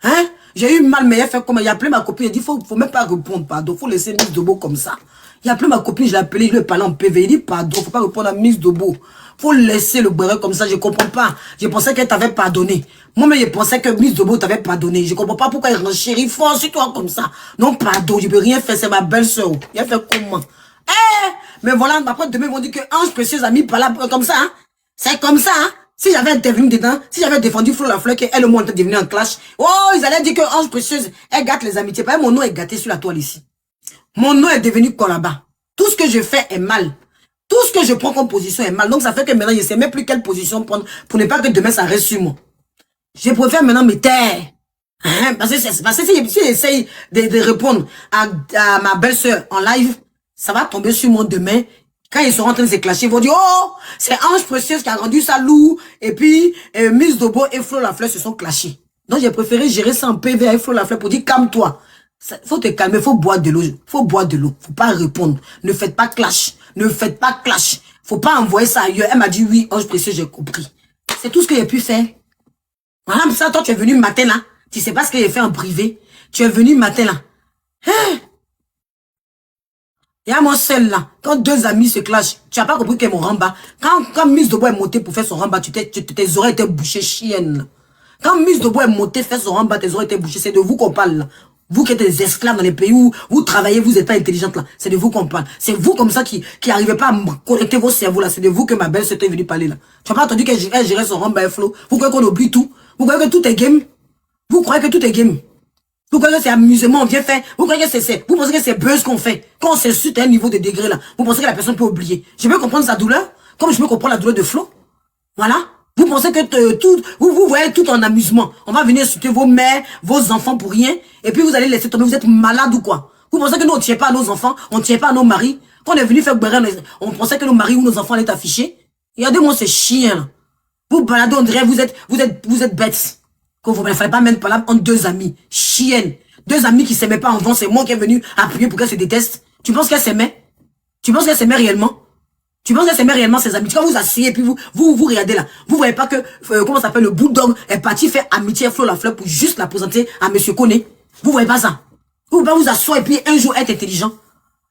Hein? J'ai eu mal, mais elle fait comment? Il a appelé ma copine, il dit, faut même pas répondre, pardon. Faut laisser Miss Dobo comme ça. Il a appelé ma copine, je l'ai appelé, je lui ai parlé en PV. Il dit, pardon, faut pas répondre à Miss Dobo. Faut laisser le Béré comme ça, je comprends pas. Je pensais qu'elle t'avait pardonné. Moi, mais je pensais que Miss Dobo t'avait pardonné. Je comprends pas pourquoi il renchérit fort sur toi comme ça. Non, pardon, je peux rien faire, c'est ma belle-sœur. Il a fait comment? Eh! Mais voilà, après, demain, ils vont dire que Ange Précieuse a mis par là, comme ça, hein? C'est comme ça, hein? Si j'avais intervenu dedans, si j'avais défendu Flo Lafleur, qu'elle et moi, on était devenus en clash. Oh, ils allaient dire que Ange Précieuse, elle gâte les amitiés. Pas mon nom est gâté sur la toile ici. Mon nom est devenu Kolaba. Tout ce que je fais est mal. Tout ce que je prends comme position est mal. Donc, ça fait que maintenant, je ne sais même plus quelle position prendre pour ne pas que demain, ça reste sur moi. Je préfère maintenant me taire. Hein? Parce que si j'essaye de répondre à ma belle-sœur en live, ça va tomber sur moi demain. Quand ils seront en train de se clasher, ils vont dire, oh, c'est Ange Précieuse qui a rendu ça lourd. Et puis, Miss Dobo et Flo Lafleur se sont clashés. Donc, j'ai préféré gérer ça en PV avec Flo Lafleur pour dire, calme-toi. Faut te calmer, faut boire de l'eau. Faut boire de l'eau. Faut pas répondre. Ne faites pas clash. Ne faites pas clash. Faut pas envoyer ça ailleurs. Elle m'a dit, oui, Ange Précieuse, j'ai compris. C'est tout ce que j'ai pu faire. Voilà, ça, toi, tu es venu matin là. Tu sais pas ce que j'ai fait en privé. Tu es venu matin là. Hein? Il y a moi seul là. Quand deux amis se clashent, tu n'as pas compris qu'elle est mon ramba. Quand Miss Dobo est montée pour faire son ramba, tes oreilles étaient bouchées, chienne. Quand Miss Dobo est montée faire son ramba, tes oreilles étaient bouchées. C'est de vous qu'on parle là. Vous qui êtes des esclaves dans les pays où vous travaillez, vous n'êtes pas intelligente là. C'est de vous qu'on parle. C'est vous comme ça qui n'arrivez pas à connecter vos cerveaux là. C'est de vous que ma belle-sœur est venue parler là. Tu n'as pas entendu qu'elle gérait son ramba et Flo. Vous croyez qu'on oublie tout? Vous croyez que tout est game? Vous croyez que tout est game? Vous croyez que c'est amusement, on vient faire. Vous croyez que vous pensez que c'est buzz qu'on fait. Quand on s'insulte à un niveau de degré là, vous pensez que la personne peut oublier. Je peux comprendre sa douleur, comme je peux comprendre la douleur de Flo. Voilà. Vous pensez que tout, vous voyez tout en amusement. On va venir insulter vos mères, vos enfants pour rien. Et puis vous allez laisser tomber, vous êtes malade ou quoi? Vous pensez que nous on tient pas à nos enfants, on tient pas à nos maris. Quand on est venu faire Béré, on pensait que nos maris ou nos enfants allaient afficher. Regardez-moi ces chiens là. Vous baladez, on dirait vous êtes bêtes. Il ne fallait pas mettre par là entre deux amis. Chienne. Deux amis qui s'aimaient pas avant, c'est moi qui est venu appuyer pour qu'elles se détestent. Tu penses qu'elles s'aimaient? Tu penses qu'elles s'aimaient réellement? Tu penses qu'elles s'aimaient réellement, ces amis? Quand vous asseyez, puis vous regardez là. Vous voyez pas que, comment ça s'appelle, le bulldog est parti faire amitié à Flo Lafleur pour juste la présenter à Monsieur Koné. Vous voyez pas ça? Vous pouvez pas vous asseoir et puis un jour être intelligent.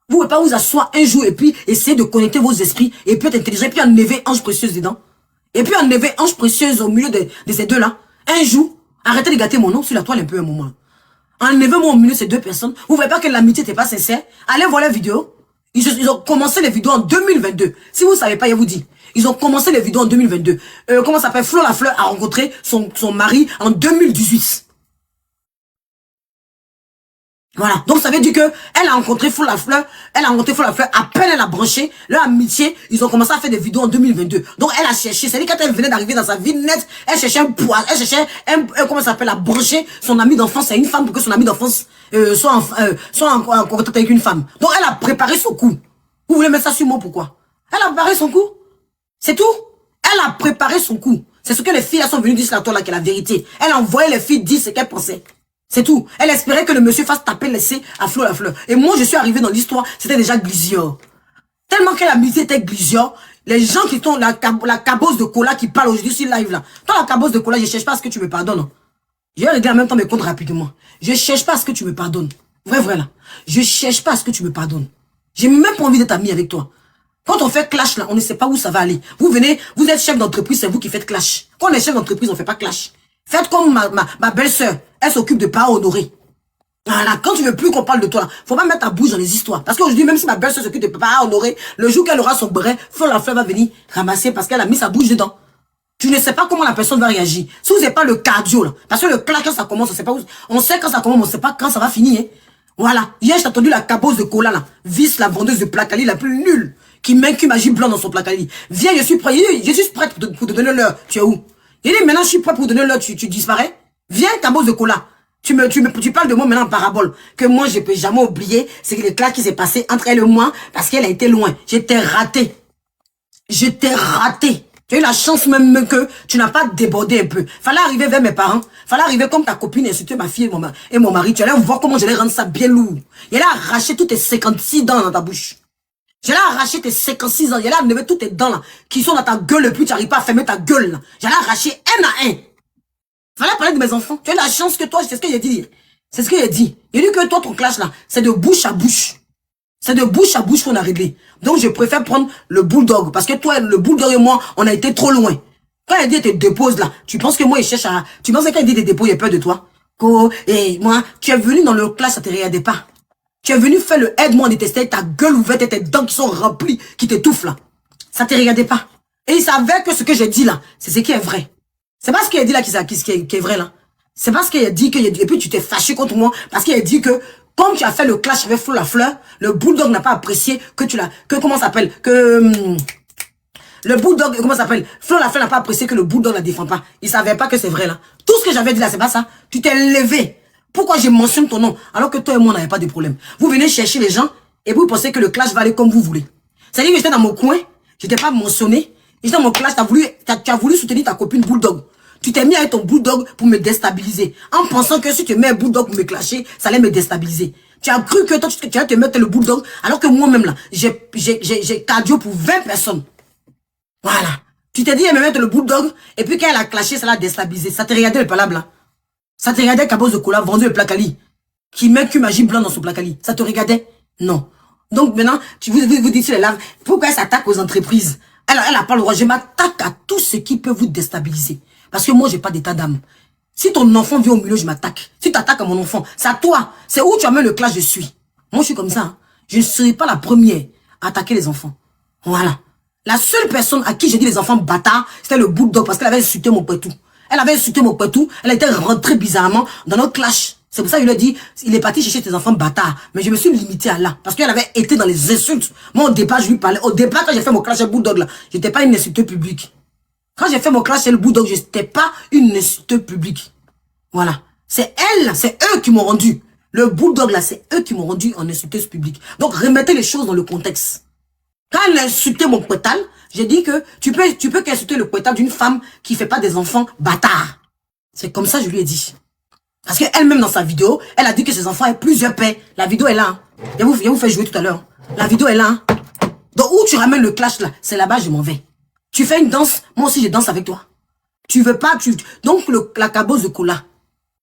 Vous pouvez pas vous asseoir un jour et puis essayer de connecter vos esprits et puis être intelligent et puis enlever Ange Précieuse dedans. Et puis enlever Ange Précieuse au milieu de ces deux-là. Un jour. Arrêtez de gâter mon nom sur la toile un peu un moment. Enlevez-moi au milieu de ces deux personnes. Vous voyez pas que l'amitié n'était pas sincère? Allez voir les vidéos. Ils ont commencé les vidéos en 2022. Si vous ne savez pas, je vous dis. Ils ont commencé les vidéos en 2022. Comment ça s'appelle? Flo Lafleur a rencontré son mari en 2018. Voilà. Donc, ça veut dire que elle a rencontré Flo Lafleur. Elle a rencontré Flo Lafleur. À peine elle a branché leur amitié. Ils ont commencé à faire des vidéos en 2022. Donc, elle a cherché. C'est-à-dire quand elle venait d'arriver dans sa vie nette, elle cherchait un poids. Elle cherchait comment ça s'appelle, à brancher son ami d'enfance à une femme pour que son ami d'enfance soit en contact avec une femme. Donc, elle a préparé son coup. Vous voulez mettre ça sur moi, pourquoi? Elle a préparé son coup. C'est tout. Elle a préparé son coup. C'est ce que les filles elles sont venues dire sur la toile là, qui est la vérité. Elle a envoyé les filles dire ce qu'elles pensaient. C'est tout. Elle espérait que le monsieur fasse taper l'essai à Flo Lafleur. Et moi, je suis arrivé dans l'histoire, c'était déjà Glisior. Tellement que la musique était Glisior, Les gens qui sont la cabosse de cola qui parle aujourd'hui sur live là. Toi, la cabosse de cola, je ne cherche pas à ce que tu me pardonnes. Hein. Je vais régler en même temps mes comptes rapidement. Je ne cherche pas à ce que tu me pardonnes. Vrai là. Je ne cherche pas à ce que tu me pardonnes. J'ai même pas envie d'être ami avec toi. Quand on fait clash là, on ne sait pas où ça va aller. Vous venez, vous êtes chef d'entreprise, c'est vous qui faites clash. Quand on est chef d'entreprise, on ne fait pas clash. Faites comme ma belle-sœur. Elle s'occupe de pas honorer. Voilà, quand tu veux plus qu'on parle de toi, là, faut pas mettre ta bouche dans les histoires. Parce qu'aujourd'hui, même si ma belle-sœur s'occupe de pas honorer, le jour qu'elle aura son bret, Flo la fleur va venir ramasser parce qu'elle a mis sa bouche dedans. Tu ne sais pas comment la personne va réagir. Si vous n'avez pas le cardio, là, parce que le clash, quand ça commence, on sait pas où, on sait quand ça commence, on sait pas quand ça va finir, hein. Voilà. Hier, j'ai entendu la cabosse de cola, là, vice la vendeuse de placali la plus nulle, qui m'incume magie blanc dans son placali. Viens, je suis prête pour te donner l'heure. Tu es où? Il dit, maintenant, je suis prêt pour te donner l'heure, tu disparais? Viens, cabosse de cola. Tu parles de moi maintenant en parabole. Que moi, je peux jamais oublier, c'est que le clash qui s'est passé entre elle et moi, parce qu'elle a été loin. J'étais raté. J'étais raté. Tu as eu la chance même que tu n'as pas débordé un peu. Fallait arriver vers mes parents. Fallait arriver comme ta copine insulter ma fille et mon mari. Tu allais voir comment j'allais rendre ça bien lourd. Il allait arracher tous tes 56 dents dans ta bouche. J'allais arracher tes 56 dents. J'allais enlever toutes tes dents là, qui sont dans ta gueule et puis tu n'arrives pas à fermer ta gueule là. J'allais arracher un à un. Fallait parler de mes enfants. Tu as la chance que toi, c'est ce que j'ai dit. C'est ce que j'ai dit. Il dit que toi, ton clash là, c'est de bouche à bouche. C'est de bouche à bouche qu'on a réglé. Donc, je préfère prendre le bulldog. Parce que toi, le bulldog et moi, on a été trop loin. Quand il dit te dépose là, tu penses que moi, il cherche à... Tu penses que quand il dit te dépose, il a peur de toi? Et moi, tu es venu dans le clash, ça te regardait pas. Tu es venu faire le aide-moi, on détestait ta gueule ouverte et tes dents qui sont remplies, qui t'étouffent là. Ça te regardait pas. Et il savait que ce que j'ai dit là, c'est ce qui est vrai. C'est pas ce qu'il a dit là qui est vrai là. C'est pas ce qu'il a dit et puis tu t'es fâché contre moi parce qu'il a dit que comme tu as fait le clash avec Flo la fleur, le bulldog n'a pas apprécié comment ça s'appelle le bulldog, comment ça s'appelle, Flo la fleur n'a pas apprécié que le bulldog la défend pas. Il savait pas que c'est vrai là. Tout ce que j'avais dit là, c'est pas ça. Tu t'es levé. Pourquoi je mentionne ton nom alors que toi et moi on n'avait pas de problème? Vous venez chercher les gens et vous pensez que le clash va aller comme vous voulez. C'est-à-dire que j'étais dans mon coin, je t'ai pas mentionné. J'étais dans mon clash, tu as voulu soutenir ta copine bulldog. Tu t'es mis avec ton bulldog pour me déstabiliser. En pensant que si tu mets un bulldog pour me clasher, ça allait me déstabiliser. Tu as cru que toi, tu allais te mettre le bulldog, alors que moi-même là, j'ai cardio pour 20 personnes. Voilà. Tu t'es dit, elle me mettre le bulldog, et puis quand elle a clashé, ça l'a déstabilisé. Ça te regardait le palabre là. Ça te regardait cabosse de cola, vendu le placali. Qui met que magie blanc dans son placali. Ça te regardait? Non. Donc maintenant, vous dites sur les lives, pourquoi elle s'attaque aux entreprises? Elle a pas le droit. Je m'attaque à tout ce qui peut vous déstabiliser. Parce que moi, j'ai pas d'état d'âme. Si ton enfant vient au milieu, je m'attaque. Si tu attaques à mon enfant, c'est à toi. C'est où tu amènes le clash, je suis. Moi, je suis comme ça. Hein. Je ne serai pas la première à attaquer les enfants. Voilà. La seule personne à qui j'ai dit les enfants bâtards, c'était le bulldog parce qu'elle avait insulté mon pétou. Elle avait insulté mon pétou. Elle était rentrée bizarrement dans notre clash. C'est pour ça qu'il lui a dit, il est parti chercher tes enfants bâtards. Mais je me suis limité à là. Parce qu'elle avait été dans les insultes. Moi, au départ, je lui parlais. Au départ, quand j'ai fait mon clash avec bulldog là, j'étais pas une insulteuse publique. Quand j'ai fait mon clash chez le bulldog, je n'étais pas une insulteuse publique. Voilà. C'est elle, c'est eux qui m'ont rendu. Le bulldog là, c'est eux qui m'ont rendu en insulteuse publique. Donc, remettez les choses dans le contexte. Quand elle a insulté mon pétale, j'ai dit que tu peux qu'insulter le pétale d'une femme qui fait pas des enfants bâtards. C'est comme ça que je lui ai dit. Parce qu'elle-même dans sa vidéo, elle a dit que ses enfants aient plusieurs pères. La vidéo est là. Hein. Je vais vous faire jouer tout à l'heure. La vidéo est là. Hein. Donc, où tu ramènes le clash là, c'est là-bas, je m'en vais. Tu fais une danse, moi aussi je danse avec toi. Tu veux pas, donc la cabosse de cola.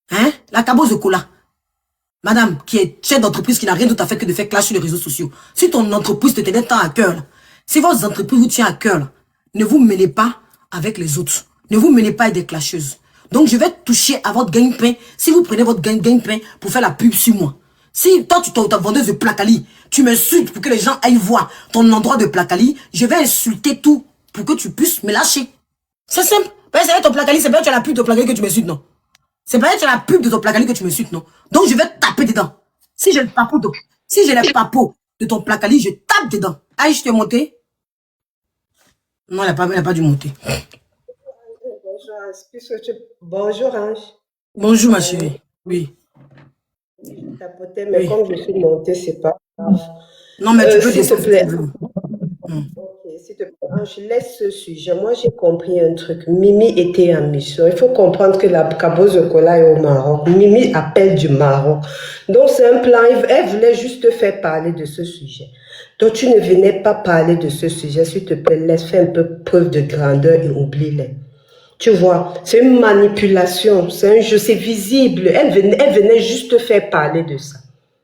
Hein? La cabosse de cola. Madame, qui est chef d'entreprise, qui n'a rien d'autre à faire que de faire clash sur les réseaux sociaux. Si ton entreprise te tenait tant à cœur, là, si votre entreprise vous tient à cœur, là, ne vous mêlez pas avec les autres. Ne vous mêlez pas avec des clasheuses. Donc je vais toucher à votre gagne-pain si vous prenez votre gagne-pain pour faire la pub sur moi. Si toi, tu t'es vendeuse de placali, tu m'insultes pour que les gens aillent voir ton endroit de placali, je vais insulter tout pour que tu puisses me lâcher. C'est simple. C'est pas ton placali, c'est pas tu as la pub de ton placali que tu m'insultes, non. C'est pas tu as la pub de ton placali que tu m'insultes, non. Donc je vais taper dedans. Si j'ai le papo de ton placali, je tape dedans. Aïe, je t'ai monté. Non, elle n'a pas dû monter. Bonjour, Ange. Bonjour, ma chérie. Oui. Je tapotais, mais comme je suis montée, c'est pas grave. Non, mais tu peux s'il te plaît. Ok, s'il te plaît, je laisse ce sujet. Moi, j'ai compris un truc. Mimi était en mission. Il faut comprendre que la Cabose Cola est au Maroc. Mimi appelle du Maroc. Donc, c'est un plan. Elle voulait juste te faire parler de ce sujet. Donc, tu ne venais pas parler de ce sujet. S'il te plaît, laisse faire un peu preuve de grandeur et oublie-les. Tu vois, c'est une manipulation. C'est un jeu, c'est visible. Elle venait juste te faire parler de ça.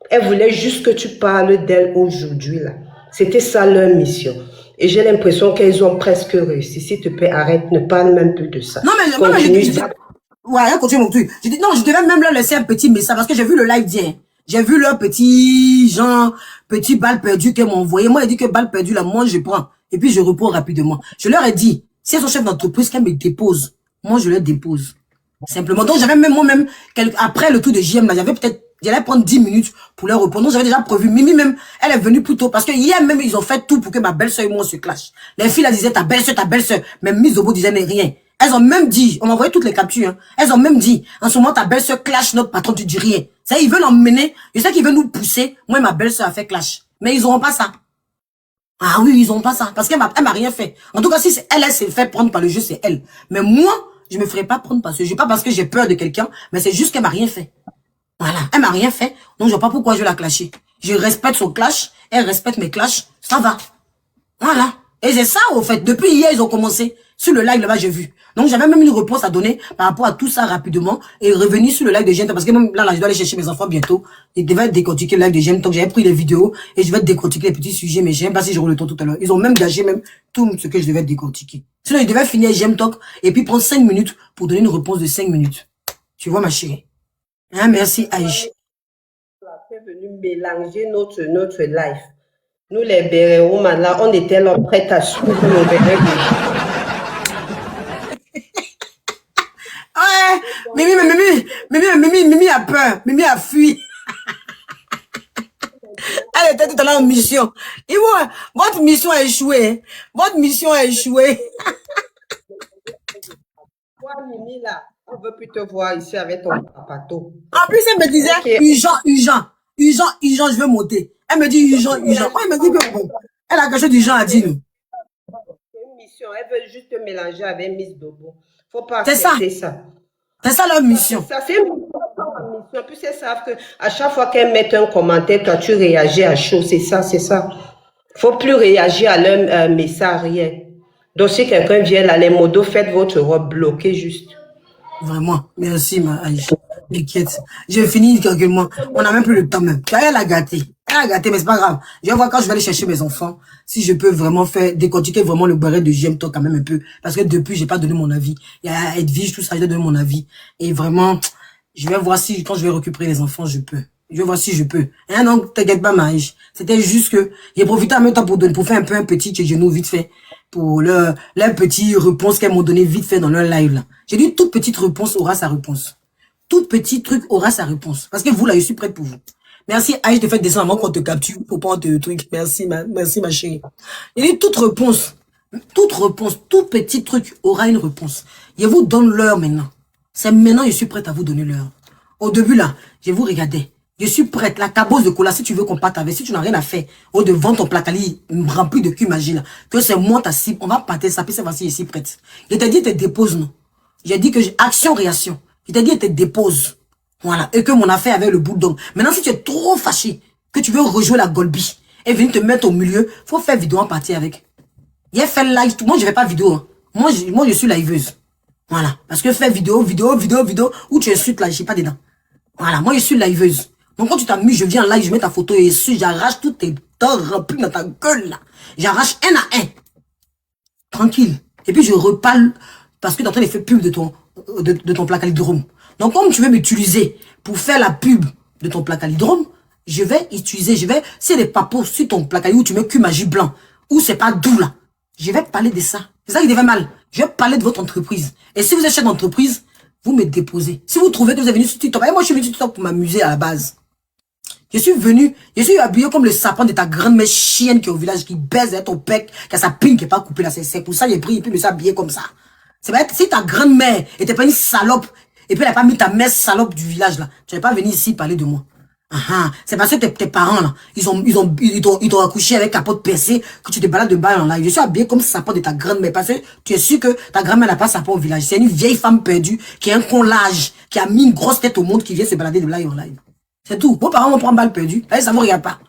Elle voulait juste que tu parles d'elle aujourd'hui, là. C'était ça leur mission. Et j'ai l'impression qu'elles ont presque réussi. S'il te plaît, arrête, ne parle même plus de ça. Non, mais ouais, continue mon truc. Je dis, non, je devais même leur laisser un petit message parce que j'ai vu le live d'hier. J'ai vu leur petit balle perdu qu'elles m'ont envoyé. Moi, elle dit que balle perdue, là, moi, je prends. Et puis, je réponds rapidement. Je leur ai dit, si elles sont chefs d'entreprise, qu'elles me déposent. Moi, je leur dépose. Simplement. Donc, j'avais même, moi-même, après le tour de JM, là, j'allais prendre 10 minutes pour leur répondre. Donc, j'avais déjà prévu. Mimi, même, elle est venue plus tôt. Parce que hier, même, ils ont fait tout pour que ma belle-sœur et moi se clash. Les filles, elles disaient, ta belle-sœur. Mais Miss Obo disait, mais rien. Elles ont même dit, on m'a envoyé toutes les captures, hein. Elles ont même dit, en ce moment, ta belle-sœur clash notre patron, tu dis rien. Ça, ils veulent emmener. Je sais qu'ils veulent nous pousser. Moi, ma belle-sœur a fait clash. Mais ils auront pas ça. Ah oui, ils auront pas ça. Parce qu'elle m'a rien fait. En tout cas, si elle s'est fait prendre par le jeu, c'est elle. Mais moi, je me ferai pas prendre par ce jeu. Pas parce que j'ai peur de quelqu'un, mais c'est juste qu'elle m'a rien fait. Voilà. Elle m'a rien fait. Donc, je vois pas pourquoi je vais la clasher. Je respecte son clash. Elle respecte mes clashs. Ça va. Voilà. Et c'est ça, au fait. Depuis hier, ils ont commencé. Sur le live, là-bas, j'ai vu. Donc, j'avais même une réponse à donner par rapport à tout ça rapidement et revenir sur le live de Gem Talk. Parce que même là, je dois aller chercher mes enfants bientôt. Et devais décortiquer le live de Gem Talk. J'avais pris les vidéos et je vais décortiquer les petits sujets, mais je sais pas si j'aurai le temps tout à l'heure. Ils ont même gagé même tout ce que je devais décortiquer. Sinon, je devais finir Gem Talk et puis prendre 5 minutes pour donner une réponse de 5 minutes. Tu vois, ma chérie. Hein, merci, Aïch. Tu es venu mélanger notre life. Nous, les Béréoumas, là, on était là prêts à suivre nos bébés. Ouais, Mimi a peur. Mimi a fui. Elle était tout à l'heure en mission. Et moi, votre mission a échoué. Votre mission a échoué. Toi, Mimi, là, on veut plus te voir ici avec ton papato. En plus, elle me disait, urgent, je veux monter. Elle me dit urgent. Moi, elle me dit que bon, elle a quelque chose d'urgent à dire. C'est une mission, elle veut juste te mélanger avec Miss Bobo. Faut pas C'est ça. accepter ça. C'est ça leur mission. Ça, c'est une mission. En plus, elles savent qu'à chaque fois qu'elles mettent un commentaire, toi, tu réagis à chaud. C'est ça. Faut plus réagir à leur message, rien. Donc, si quelqu'un vient là, les modos, faites votre robe bloquée juste. Vraiment. Merci, ma Aïcha. T'inquiète. J'ai fini tranquillement. On n'a même plus le temps même. Elle a gâté. Mais c'est pas grave. Je vais voir quand je vais aller chercher mes enfants, si je peux vraiment décortiquer vraiment le barret de Gem Talk quand même un peu. Parce que depuis, j'ai pas donné mon avis. Il y a Edwige, tout ça, je dois donner mon avis. Et vraiment, je vais voir si, quand je vais récupérer les enfants, je peux. Je vais voir si je peux. Hein, donc, t'inquiète pas, Maïch. C'était juste que j'ai profité en même temps pour faire un peu un petit genou vite fait. Pour leur petite réponse qu'elles m'ont donné vite fait dans leur live, là. J'ai dit, toute petite réponse aura sa réponse. Toute petite truc aura sa réponse. Parce que vous, là, je suis prête pour vous. Merci, Aïch, de faire descendre avant qu'on te capture pour prendre le truc. Merci, ma chérie. J'ai dit, toute réponse, tout petit truc aura une réponse. Je vous donne l'heure maintenant. C'est maintenant, je suis prête à vous donner l'heure. Au début, là, je vous regardais. Je suis prête. La cabose de cola, si tu veux qu'on parte avec, si tu n'as rien à faire, au devant ton placali, rempli de cul magie, là, que c'est moi ta cible, on va partir ça, puis c'est voici, je suis prête. Je t'ai dit, te dépose, non. J'ai dit que action, réaction. Je t'ai dit, te dépose. Voilà. Et que mon affaire avec le bulldog. Maintenant, si tu es trop fâché, que tu veux rejouer la Golby, et venir te mettre au milieu, faut faire vidéo en partie avec. Il a fait live, moi, je fais pas vidéo, hein. Moi, je suis liveuse. Voilà. Parce que faire vidéo, où tu insultes là, je suis pas dedans. Voilà. Moi, je suis liveuse. Donc, quand tu t'amuses, je viens en live, je mets ta photo et j'arrache toutes tes dents remplies dans ta gueule, là. J'arrache un à un. Tranquille. Et puis, je reparle parce que tu es en train de faire pub de ton placalidrome. Donc, comme tu veux m'utiliser pour faire la pub de ton placalidrome, je vais, c'est des papos sur ton placali où tu mets cul magie blanc, où c'est pas doux, là. Je vais parler de ça. C'est ça qui devait mal. Je vais parler de votre entreprise. Et si vous êtes chef d'entreprise, vous me déposez. Si vous trouvez que vous êtes venu sur TikTok, et moi, je suis venu sur TikTok pour m'amuser à la base. Je suis habillé comme le sapin de ta grande-mère chienne qui est au village, qui baise à ton pec, qui a sa pine qui est pas coupée là, c'est pour ça que j'ai pris, et puis je me suis habillé comme ça. C'est vrai, si ta grande-mère était pas une salope, et puis elle a pas mis ta mère salope du village là, tu n'allais pas venir ici parler de moi. C'est parce que tes parents, là, ils t'ont accouché avec capote percée que tu te balades de bail en live. Je suis habillée comme sapin de ta grand-mère parce que tu es sûr que ta grand-mère n'a pas sapin au village. C'est une vieille femme perdue qui a un con large, qui a mis une grosse tête au monde qui vient se balader de live en live. C'est tout. Vos parents vont prendre balle perdue. Là, ça vous regarde pas.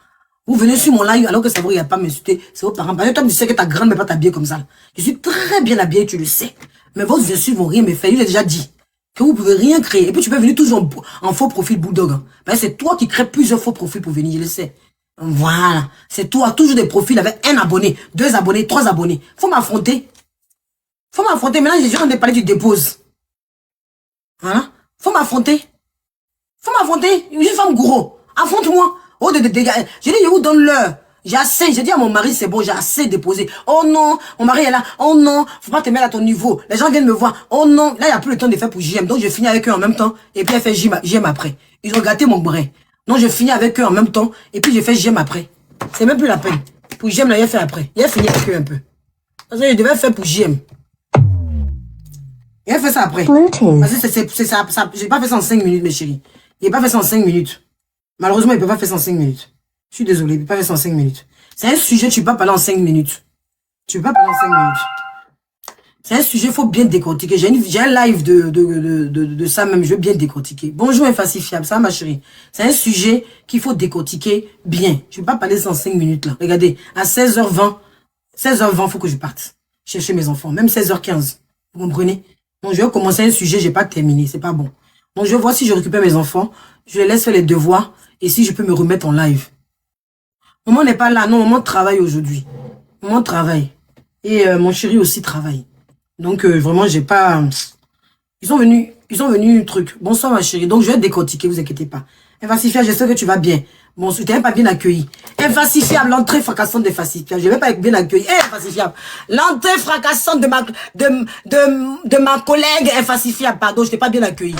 Vous venez sur mon live alors que ça vous regarde pas m'insulter. C'est vos parents. Parce que toi, tu sais que ta grand-mère pas t'habiller comme ça. Je suis très bien habillée, tu le sais. Mais vos insultes vont rien me faire. Il l'a déjà dit. Que vous pouvez rien créer. Et puis tu peux venir toujours en faux profil bulldog. Hein. Ben, c'est toi qui crées plusieurs faux profils pour venir, je le sais. Voilà. C'est toi, toujours des profils avec 1 abonné, 2 abonnés, 3 abonnés. Faut m'affronter. Faut m'affronter. Maintenant, j'ai entendu parler, tu déposes. Voilà. Faut m'affronter. Faut m'affronter. Je suis une femme gourou. Affronte-moi. Oh, de dégâts. J'ai dit, je vous donne l'heure. J'ai assez, j'ai dit à mon mari, c'est bon, j'ai assez déposé. Oh non, mon mari est là. Oh non, faut pas te mettre à ton niveau. Les gens viennent me voir. Oh non, là, il n'y a plus le temps de faire pour JM. Donc, je finis avec eux en même temps. Et puis, elle fait JM après. Ils ont gâté mon brin. Donc, je finis avec eux en même temps. Et puis, je fais JM après. C'est même plus la peine. Pour JM, là, il a fait après. Il a fini avec eux un peu. Parce que je devais faire pour JM. Il a fait ça après. Parce que c'est ça. J'ai pas fait ça en 5 minutes, mes chéris. Il n'a pas fait ça en 5 minutes. Malheureusement, il peut pas faire ça en 5 minutes. Je suis désolé, il peut pas faire ça en 5 minutes. C'est un sujet, tu peux pas parler en 5 minutes. Tu peux pas parler en 5 minutes. C'est un sujet, il faut bien décortiquer. J'ai un live de ça même, je veux bien décortiquer. Bonjour, infacifiable, ça ma chérie. C'est un sujet qu'il faut décortiquer bien. Je peux pas parler ça en 5 minutes là. Regardez, à 16h20, faut que je parte chercher mes enfants. Même 16h15. Vous comprenez? Donc je vais commencer un sujet, j'ai pas terminé, c'est pas bon. Donc je vais voir si je récupère mes enfants, je les laisse faire les devoirs et si je peux me remettre en live. Maman n'est pas là, non, maman travaille aujourd'hui. Maman travaille. Et mon chéri aussi travaille. Donc vraiment, j'ai pas... Ils sont venus truc. Bonsoir ma chérie. Donc je vais décortiquer, vous inquiétez pas. Infacifiable, je sais que tu vas bien. Bon, tu n'es pas bien accueilli. Infacifiable, l'entrée fracassante de Facifiable. Je vais pas être bien accueilli. Infacifiable. L'entrée fracassante de ma collègue Infacifiable. Pardon, je t'ai pas bien accueilli.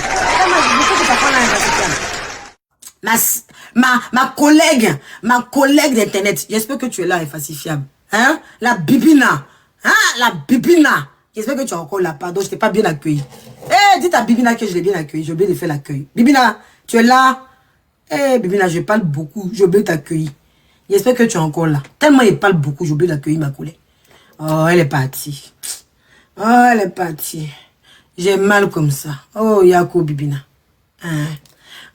Ma collègue d'internet. J'espère que tu es là, Infacifiable. Hein? La bibina. Hein? La bibina. J'espère que tu es encore là. Pardon, je t'ai pas bien accueilli. Dis à Bibina que je l'ai bien accueilli. J'ai oublié de faire l'accueil. Bibina, tu es là? Bibina, je parle beaucoup. J'ai oublié de t'accueillir. J'espère que tu es encore là. Tellement il parle beaucoup, j'ai oublié d'accueillir ma collègue. Oh, elle est partie. Oh, elle est partie. J'ai mal comme ça. Oh, Yako Bibina. Hein?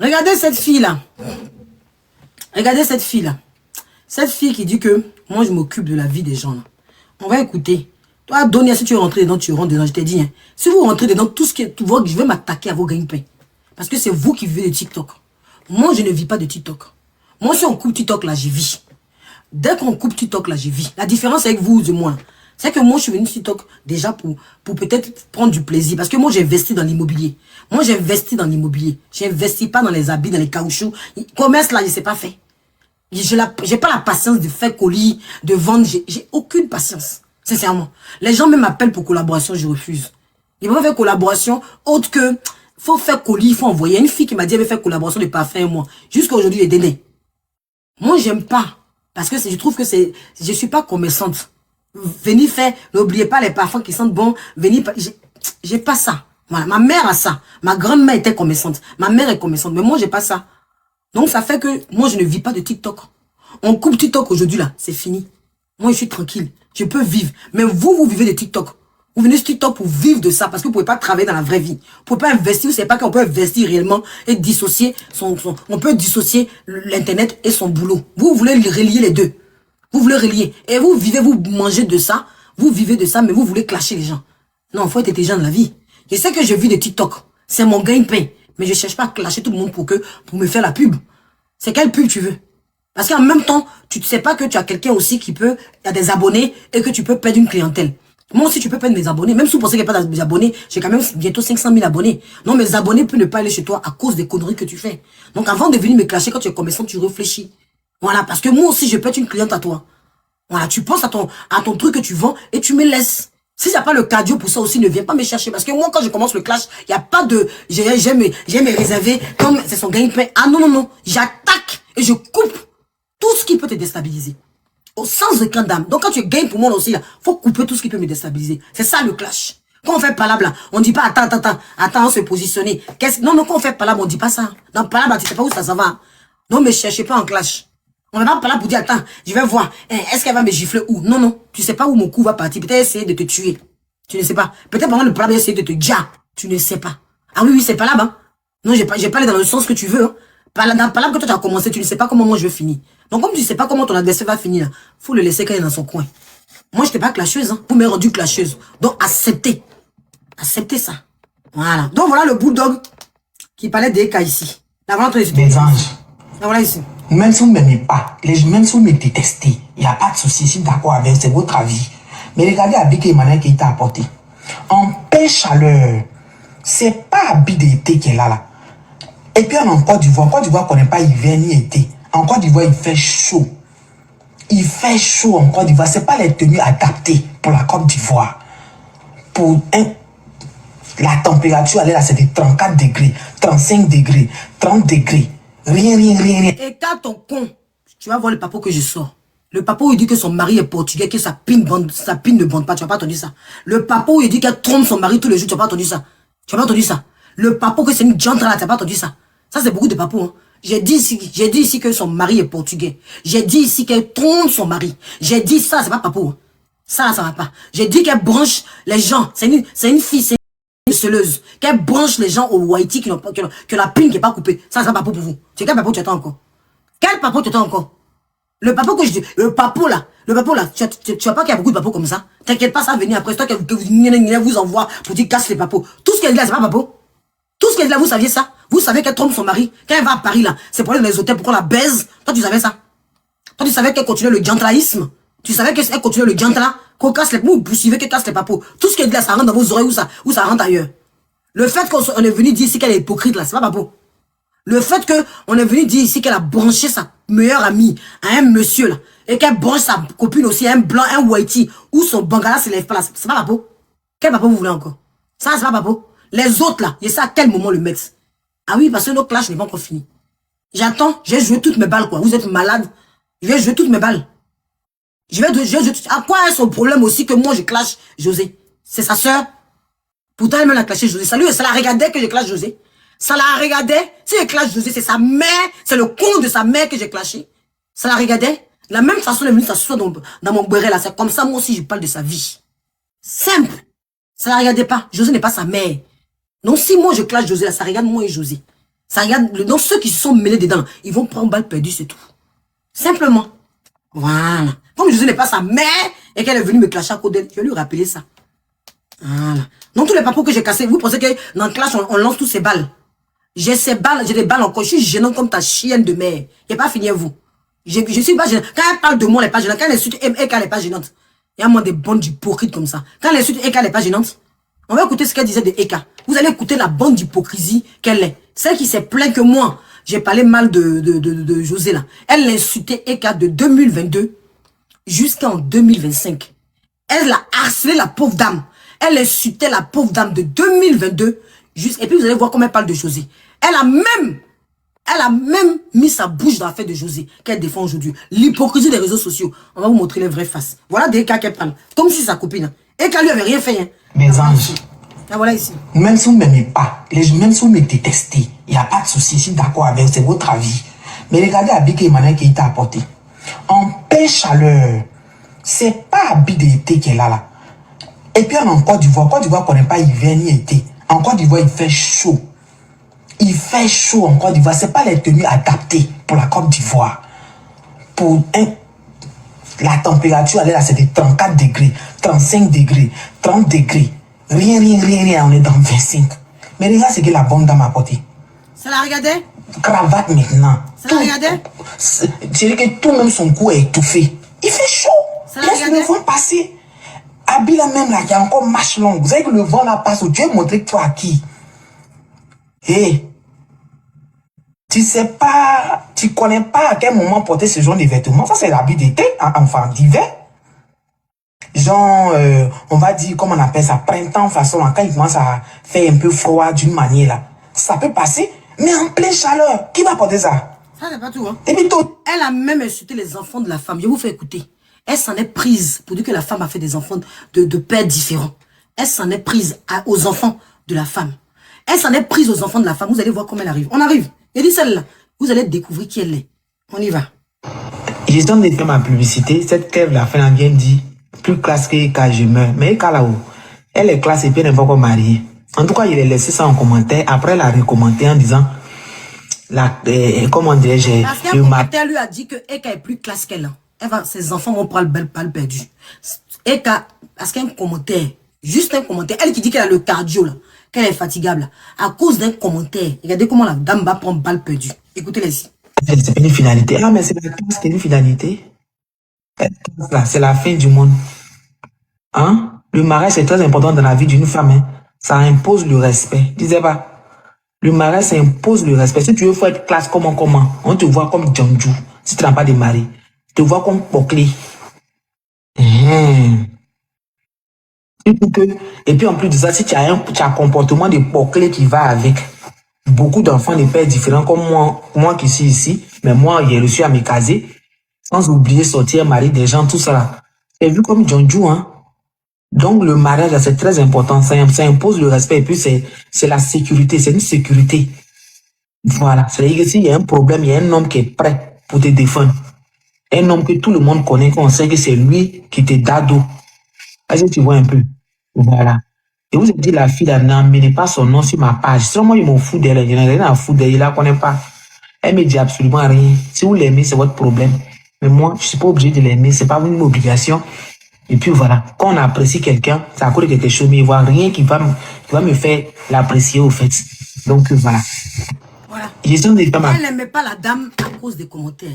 Regardez cette fille-là. Regardez cette fille-là. Cette fille qui dit que moi, je m'occupe de la vie des gens. Là. On va écouter. Toi, Donia, si tu veux rentrer dedans, tu rentres dedans. Je t'ai dit, hein. Si vous rentrez dedans, tout ce qui est... Je vais m'attaquer à vos gagne-pain. Parce que c'est vous qui vivez de TikTok. Moi, je ne vis pas de TikTok. Moi, si on coupe TikTok, là, j'y vis. Dès qu'on coupe TikTok, là, j'y vis. La différence avec vous et moi, c'est que moi, je suis venu TikTok déjà pour peut-être prendre du plaisir. Parce que moi, j'ai investi dans l'immobilier. Moi, j'ai investi dans l'immobilier. J'investis pas dans les habits, dans les caoutchoucs. Commerce, là, je sais pas faire. J'ai pas la patience de faire colis, de vendre. J'ai aucune patience. Sincèrement. Les gens même m'appellent pour collaboration, je refuse. Ils vont faire collaboration autre que... Faut faire colis, il faut envoyer. Une fille qui m'a dit elle veut faire collaboration de parfum et moi. Jusqu'à aujourd'hui, les délais. Moi, j'aime pas. Parce que je trouve que c'est... Je suis pas commerçante. Venez faire... N'oubliez pas les parfums qui sentent bon. Venez... J'ai pas ça. Voilà. Ma mère a ça. Ma grand-mère était commerçante. Ma mère est commerçante. Mais moi, j'ai pas ça. Donc, ça fait que moi, je ne vis pas de TikTok. On coupe TikTok aujourd'hui, là. C'est fini. Moi, je suis tranquille. Je peux vivre. Mais vous vivez de TikTok. Vous venez sur TikTok pour vivre de ça. Parce que vous ne pouvez pas travailler dans la vraie vie. Vous ne pouvez pas investir. Vous ne savez pas qu'on peut investir réellement et dissocier on peut dissocier l'Internet et son boulot. Vous voulez relier les deux. Vous voulez relier. Et vous vivez, vous mangez de ça. Vous vivez de ça, mais vous voulez clasher les gens. Non, il faut être intelligent dans la vie. Je sais que je vis de TikTok. C'est mon gagne-pain. Mais je ne cherche pas à clasher tout le monde pour me faire la pub. C'est quelle pub tu veux? Parce qu'en même temps, tu ne sais pas que tu as quelqu'un aussi qui peut, il y a des abonnés et que tu peux perdre une clientèle. Moi aussi, tu peux perdre mes abonnés. Même si vous pensez qu'il n'y a pas d'abonnés, j'ai quand même bientôt 500 000 abonnés. Non, mes abonnés peuvent ne pas aller chez toi à cause des conneries que tu fais. Donc, avant de venir me clasher quand tu es commerçant, tu réfléchis. Voilà, parce que moi aussi, je peux être une cliente à toi. Voilà, tu penses à ton truc que tu vends et tu me laisses. Si il n'y a pas le cardio pour ça aussi, ne viens pas me chercher. Parce que moi, quand je commence le clash, il n'y a pas de... J'aime me réserver comme c'est son gagne-pain. Ah non, non, non. J'attaque et je coupe tout ce qui peut te déstabiliser. Au sens de d'âme. Donc quand tu gagnes pour moi aussi, il faut couper tout ce qui peut me déstabiliser. C'est ça le clash. Quand on fait palabre là, on dit pas attends, on se positionner. Non, quand on fait palabre, on dit pas ça. Dans palabre, tu sais pas où ça va. Non, me cherchez pas en clash. On va pas là pour dire, attends, je vais voir. Est-ce qu'elle va me gifler où? Non, non. Tu sais pas où mon coup va partir. Peut-être essayer de te tuer. Tu ne sais pas. Peut-être pendant le problème, essayer de te dire. Tu ne sais pas. Ah oui, oui, c'est pas là, hein. Non, j'ai pas allé dans le sens que tu veux, hein. Par là que toi tu as commencé, tu ne sais pas comment moi je vais finir. Donc, comme tu ne sais pas comment ton adversaire va finir, là, faut le laisser quand il est dans son coin. Moi, je n'étais pas clasheuse, hein. Vous m'avez rendu clasheuse. Donc, acceptez. Acceptez ça. Voilà. Donc, voilà le bulldog qui parlait des cas ici. Là, voilà, des anges. Là, voilà ici. Même si vous ne m'aimez pas, même si vous me détestez, il n'y a pas de souci, je suis d'accord avec, c'est votre avis. Mais regardez Abby Emmanuel qui t'a apporté. En paix chaleur, c'est pas Abby d'été qui est là. Et puis en Côte d'Ivoire connaît pas hiver ni été. En Côte d'Ivoire, il fait chaud. Il fait chaud en Côte d'Ivoire. C'est pas les tenues adaptées pour la Côte d'Ivoire. La température, elle est là, c'est de 34 degrés, 35 degrés, 30 degrés. Rien. Écarte ton con. Tu vas voir le papo que je sors. Le papo, il dit que son mari est portugais, que sa pine ne bande pas. Tu n'as pas entendu ça. Le papo, il dit qu'elle trompe son mari tous les jours. Tu n'as pas entendu ça. Tu n'as pas entendu ça. Le papo, que c'est une gentille là. Tu n'as pas entendu ça. Ça, c'est beaucoup de papos. Hein. J'ai dit ici que son mari est portugais. J'ai dit ici qu'elle trompe son mari. J'ai dit ça, c'est pas papo. Hein. Ça va pas. J'ai dit qu'elle branche les gens. C'est une fille, c'est une seleuse. Qu'elle branche les gens au whitey que la pine qui n'est pas coupée. Ça, c'est pas papo pour vous. C'est quel papo tu attends encore? Quel papo tu attends encore? Le papo que je dis, le papo là, tu vois pas qu'il y a beaucoup de papos comme ça? T'inquiète pas, ça va venir après. C'est toi que vous envoie pour dire casse les papos. Tout ce qu'elle dit là, c'est pas papo. Tout ce qu'elle dit là, vous saviez ça? Vous savez qu'elle trompe son mari. Quand elle va à Paris là, c'est pour aller dans les hôtels pour qu'on la baise. Toi, tu savais ça? Toi, tu savais qu'elle continuait le gentlaïsme? Tu savais qu'elle continuait le gentla? Qu'on casse les papos, vous suivez qu'elle casse les papos. Tout ce qu'elle dit là, ça rentre dans vos oreilles ou ça rentre ailleurs. Le fait qu'on est venu dire ici qu'elle est hypocrite là, c'est pas papo. Le fait qu'on est venu dire ici qu'elle a branché sa meilleure amie à un monsieur là, et qu'elle branche sa copine aussi à un blanc, un whitey, où son bangala se lève pas là, c'est pas papo. Quel papo vous voulez encore? Ça, c'est pas papo. Les autres là, je sais à quel moment le mettre. Ah oui, parce que nos clashs n'est pas encore fini. J'attends, j'ai joué toutes mes balles quoi. Vous êtes malade. Je vais jouer toutes mes balles. Je vais jouer toutes. À quoi est son problème aussi que moi je clash José? C'est sa sœur. Pourtant elle m'a clashé José. Ça la regardait que je clash José. Ça la regardait. Si je clash José, c'est sa mère, c'est le con de sa mère que j'ai clashé. Ça la regardait. La même façon, elle est venue s'asseoir dans mon béret là. C'est comme ça, moi aussi, je parle de sa vie. Simple. Ça la regardait pas. José n'est pas sa mère. Donc, si moi je clash José là, ça regarde moi et José. Ça regarde, donc ceux qui se sont mêlés dedans, ils vont prendre balle perdue, c'est tout. Simplement. Voilà. Comme José n'est pas sa mère et qu'elle est venue me clasher à côté d'elle, je vais lui rappeler ça. Voilà. Donc, tous les papos que j'ai cassés, vous pensez que dans le clash, on lance tous ces balles. J'ai ces balles, j'ai des balles encore. Je suis gênant comme ta chienne de mère. Il n'est pas fini à vous. Je suis pas gênant. Quand elle parle de moi, elle n'est pas gênante. Quand elle insulte et qu'elle n'est pas gênante. Il y a moins des bandes d'hypocrites comme ça. Quand elle insulte et qu'elle n'est pas gênante. On va écouter ce qu'elle disait de Eka. Vous allez écouter la bande d'hypocrisie qu'elle est. Celle qui s'est plaint que moi, j'ai parlé mal de José là. Elle l'insultait Eka de 2022 jusqu'en 2025. Elle a harcelé la pauvre dame. Elle insultait la pauvre dame de 2022 et puis vous allez voir comment elle parle de José. Elle a même mis sa bouche dans l'affaire de José qu'elle défend aujourd'hui. L'hypocrisie des réseaux sociaux. On va vous montrer les vraies faces. Voilà des cas qu'elle parle. Comme si sa copine. Eka lui avait rien fait. Hein. Mes anges. Ah, voilà ici. Même si vous ne m'aimez pas, même si vous me détestez, il n'y a pas de souci, je suis d'accord avec, c'est votre avis. Mais regardez Abby Emmanuel qui t'a apporté. En paix chaleur, c'est pas Abby d'été qui est là. Et puis en Côte d'Ivoire connaît pas hiver ni été. En Côte d'Ivoire, il fait chaud. Il fait chaud en Côte d'Ivoire. C'est pas les tenues adaptées pour la Côte d'Ivoire. La température, elle est là, c'est de 34 degrés, 35 degrés, 30 degrés. Rien, on est dans 25. Mais regarde ce que la bonne dame a apporté. Ça la regardait? Cravate maintenant. Ça la regardait? C'est que tout même son cou est étouffé. Il fait chaud. Laisse le vent passer. Abby là même là, il y a encore marche longue. Vous savez que le vent là passe. Tu veux montrer que toi à qui? Tu sais pas, tu connais pas à quel moment porter ce genre de vêtements. Ça c'est l'habit d'été, enfin d'hiver. Genre, on va dire, comment on appelle ça, printemps, façon, quand il commence à faire un peu froid d'une manière là. Ça peut passer, mais en pleine chaleur, qui va porter ça? Ça c'est pas tout, hein. Et puis tout. Elle a même insulté les enfants de la femme. Je vous fais écouter. Elle s'en est prise pour dire que la femme a fait des enfants de pères différents. Elle s'en est prise aux enfants de la femme. Elle s'en est prise aux enfants de la femme. Vous allez voir comment elle arrive. On arrive. Elle dit celle-là. Vous allez découvrir qui elle est. On y va. J'ai de faire ma publicité. Cette Clève, la fin, vient dit plus classe que Eka, je meurs. Mais Eka là-haut, elle est classe et puis elle n'est pas encore mariée. En tout cas, il a laissé ça en commentaire. Après, elle a recommandé en disant, comment dirais-je, parce qu'un commentaire lui a dit que Eka est plus classe qu'elle. Ses enfants vont prendre le balle perdu. Eka, parce qu'un commentaire, juste un commentaire, elle qui dit qu'elle a le cardio là, qu'elle est fatigable là, à cause d'un commentaire. Regardez comment la dame va prendre balle perdue. Écoutez-les ici. C'est pas une finalité. Ah, mais c'est la classe, c'est une finalité. C'est la fin du monde. Hein? Le mariage, c'est très important dans la vie d'une femme. Hein? Ça impose le respect. Disais pas. Le mariage, ça impose le respect. Si tu veux faire être classe, comment? On te voit comme Djanju. Si tu n'as pas de mari. Tu te vois comme Poclé. Et puis en plus de ça, si tu as un comportement de Poclé qui va avec, beaucoup d'enfants de pères différents comme moi qui suis ici, mais moi, j'ai réussi à me caser, sans oublier sortir, marier des gens, tout ça. C'est vu comme Djanju, hein. Donc le mariage, c'est très important. Ça impose le respect et puis c'est la sécurité, c'est une sécurité. Voilà. C'est-à-dire que s'il y a un problème, il y a un homme qui est prêt pour te défendre. Un homme que tout le monde connaît, qu'on sait que c'est lui qui te dado. Est-ce que tu vois un peu? Voilà. Et vous avez dit la fille, n'amenez pas son nom sur ma page. Sinon, moi, je m'en fous d'elle. Je n'ai rien à foutre d'elle. Je ne la connais pas. Elle me dit absolument rien. Si vous l'aimez, c'est votre problème. Mais moi, je ne suis pas obligé de l'aimer. Ce n'est pas une obligation. Et puis voilà. Quand on apprécie quelqu'un, ça a cause de quelque chose, mais il ne voit rien qui va me faire l'apprécier au fait. Donc voilà. Voilà. Elle n'aimait pas la dame à cause des commentaires.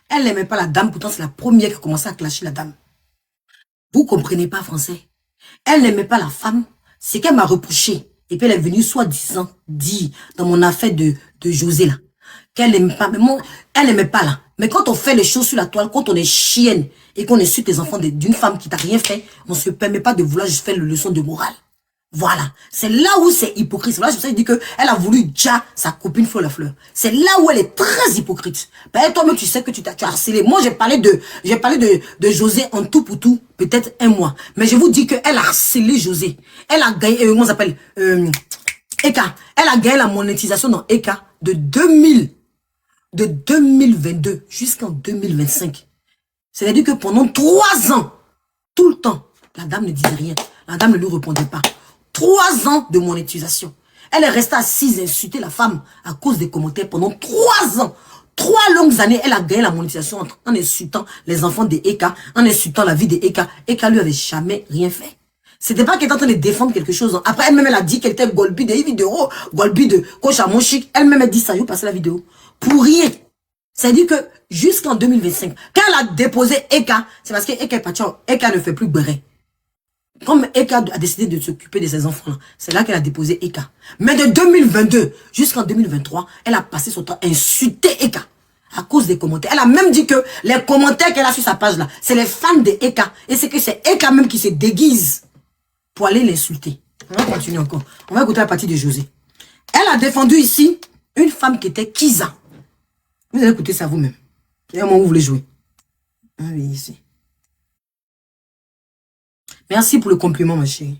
Elle n'aimait pas la dame, pourtant c'est la première qui a commencé à clasher la dame. Vous comprenez pas français. Elle n'aimait pas la femme. C'est qu'elle m'a reproché. Et puis elle est venue soi-disant dire dans mon affaire de José là, qu'elle n'aime pas. Mais moi, elle n'aimait pas là. Mais quand on fait les choses sur la toile, quand on est chienne et qu'on insulte les enfants d'une femme qui t'a rien fait, on ne se permet pas de vouloir juste faire une leçon de morale. Voilà. C'est là où c'est hypocrite. C'est là où je dis qu'elle a voulu déjà sa copine Flo la Fleur. C'est là où elle est très hypocrite. Ben, toi-même, tu sais que tu as harcelé. Moi, j'ai parlé de José en tout pour tout, peut-être un mois. Mais je vous dis qu'elle a harcelé José. Elle a gagné, comment ça s'appelle, Eka. Elle a gagné la monétisation dans Eka de 2022 jusqu'en 2025. C'est-à-dire que pendant 3 ans, tout le temps, la dame ne disait rien. La dame ne lui répondait pas. 3 ans de monétisation. Elle est restée assise à insulter la femme à cause des commentaires pendant 3 ans. 3 longues années, elle a gagné la monétisation en insultant les enfants de Eka, en insultant la vie de Eka. Eka lui avait jamais rien fait. C'était pas qu'elle était en train de défendre quelque chose. Après, elle-même, elle a dit qu'elle était Golbi de vidéo, Golbi de Coach Amonchik. Elle-même a dit ça, je vais passer la vidéo. Pour rien. C'est-à-dire que jusqu'en 2025, quand elle a déposé Eka, c'est parce que Eka est partie, Eka ne fait plus béret. Comme Eka a décidé de s'occuper de ses enfants, c'est là qu'elle a déposé Eka. Mais de 2022 jusqu'en 2023, elle a passé son temps à insulter Eka à cause des commentaires. Elle a même dit que les commentaires qu'elle a sur sa page là, c'est les fans de Eka. Et c'est que c'est Eka même qui se déguise pour aller l'insulter. On va continuer encore. On va écouter la partie de José. Elle a défendu ici une femme qui était Kiza. Vous allez écouter ça vous-même. Et au moment où vous voulez jouer. Ah oui, ici. Merci pour le compliment, ma chérie.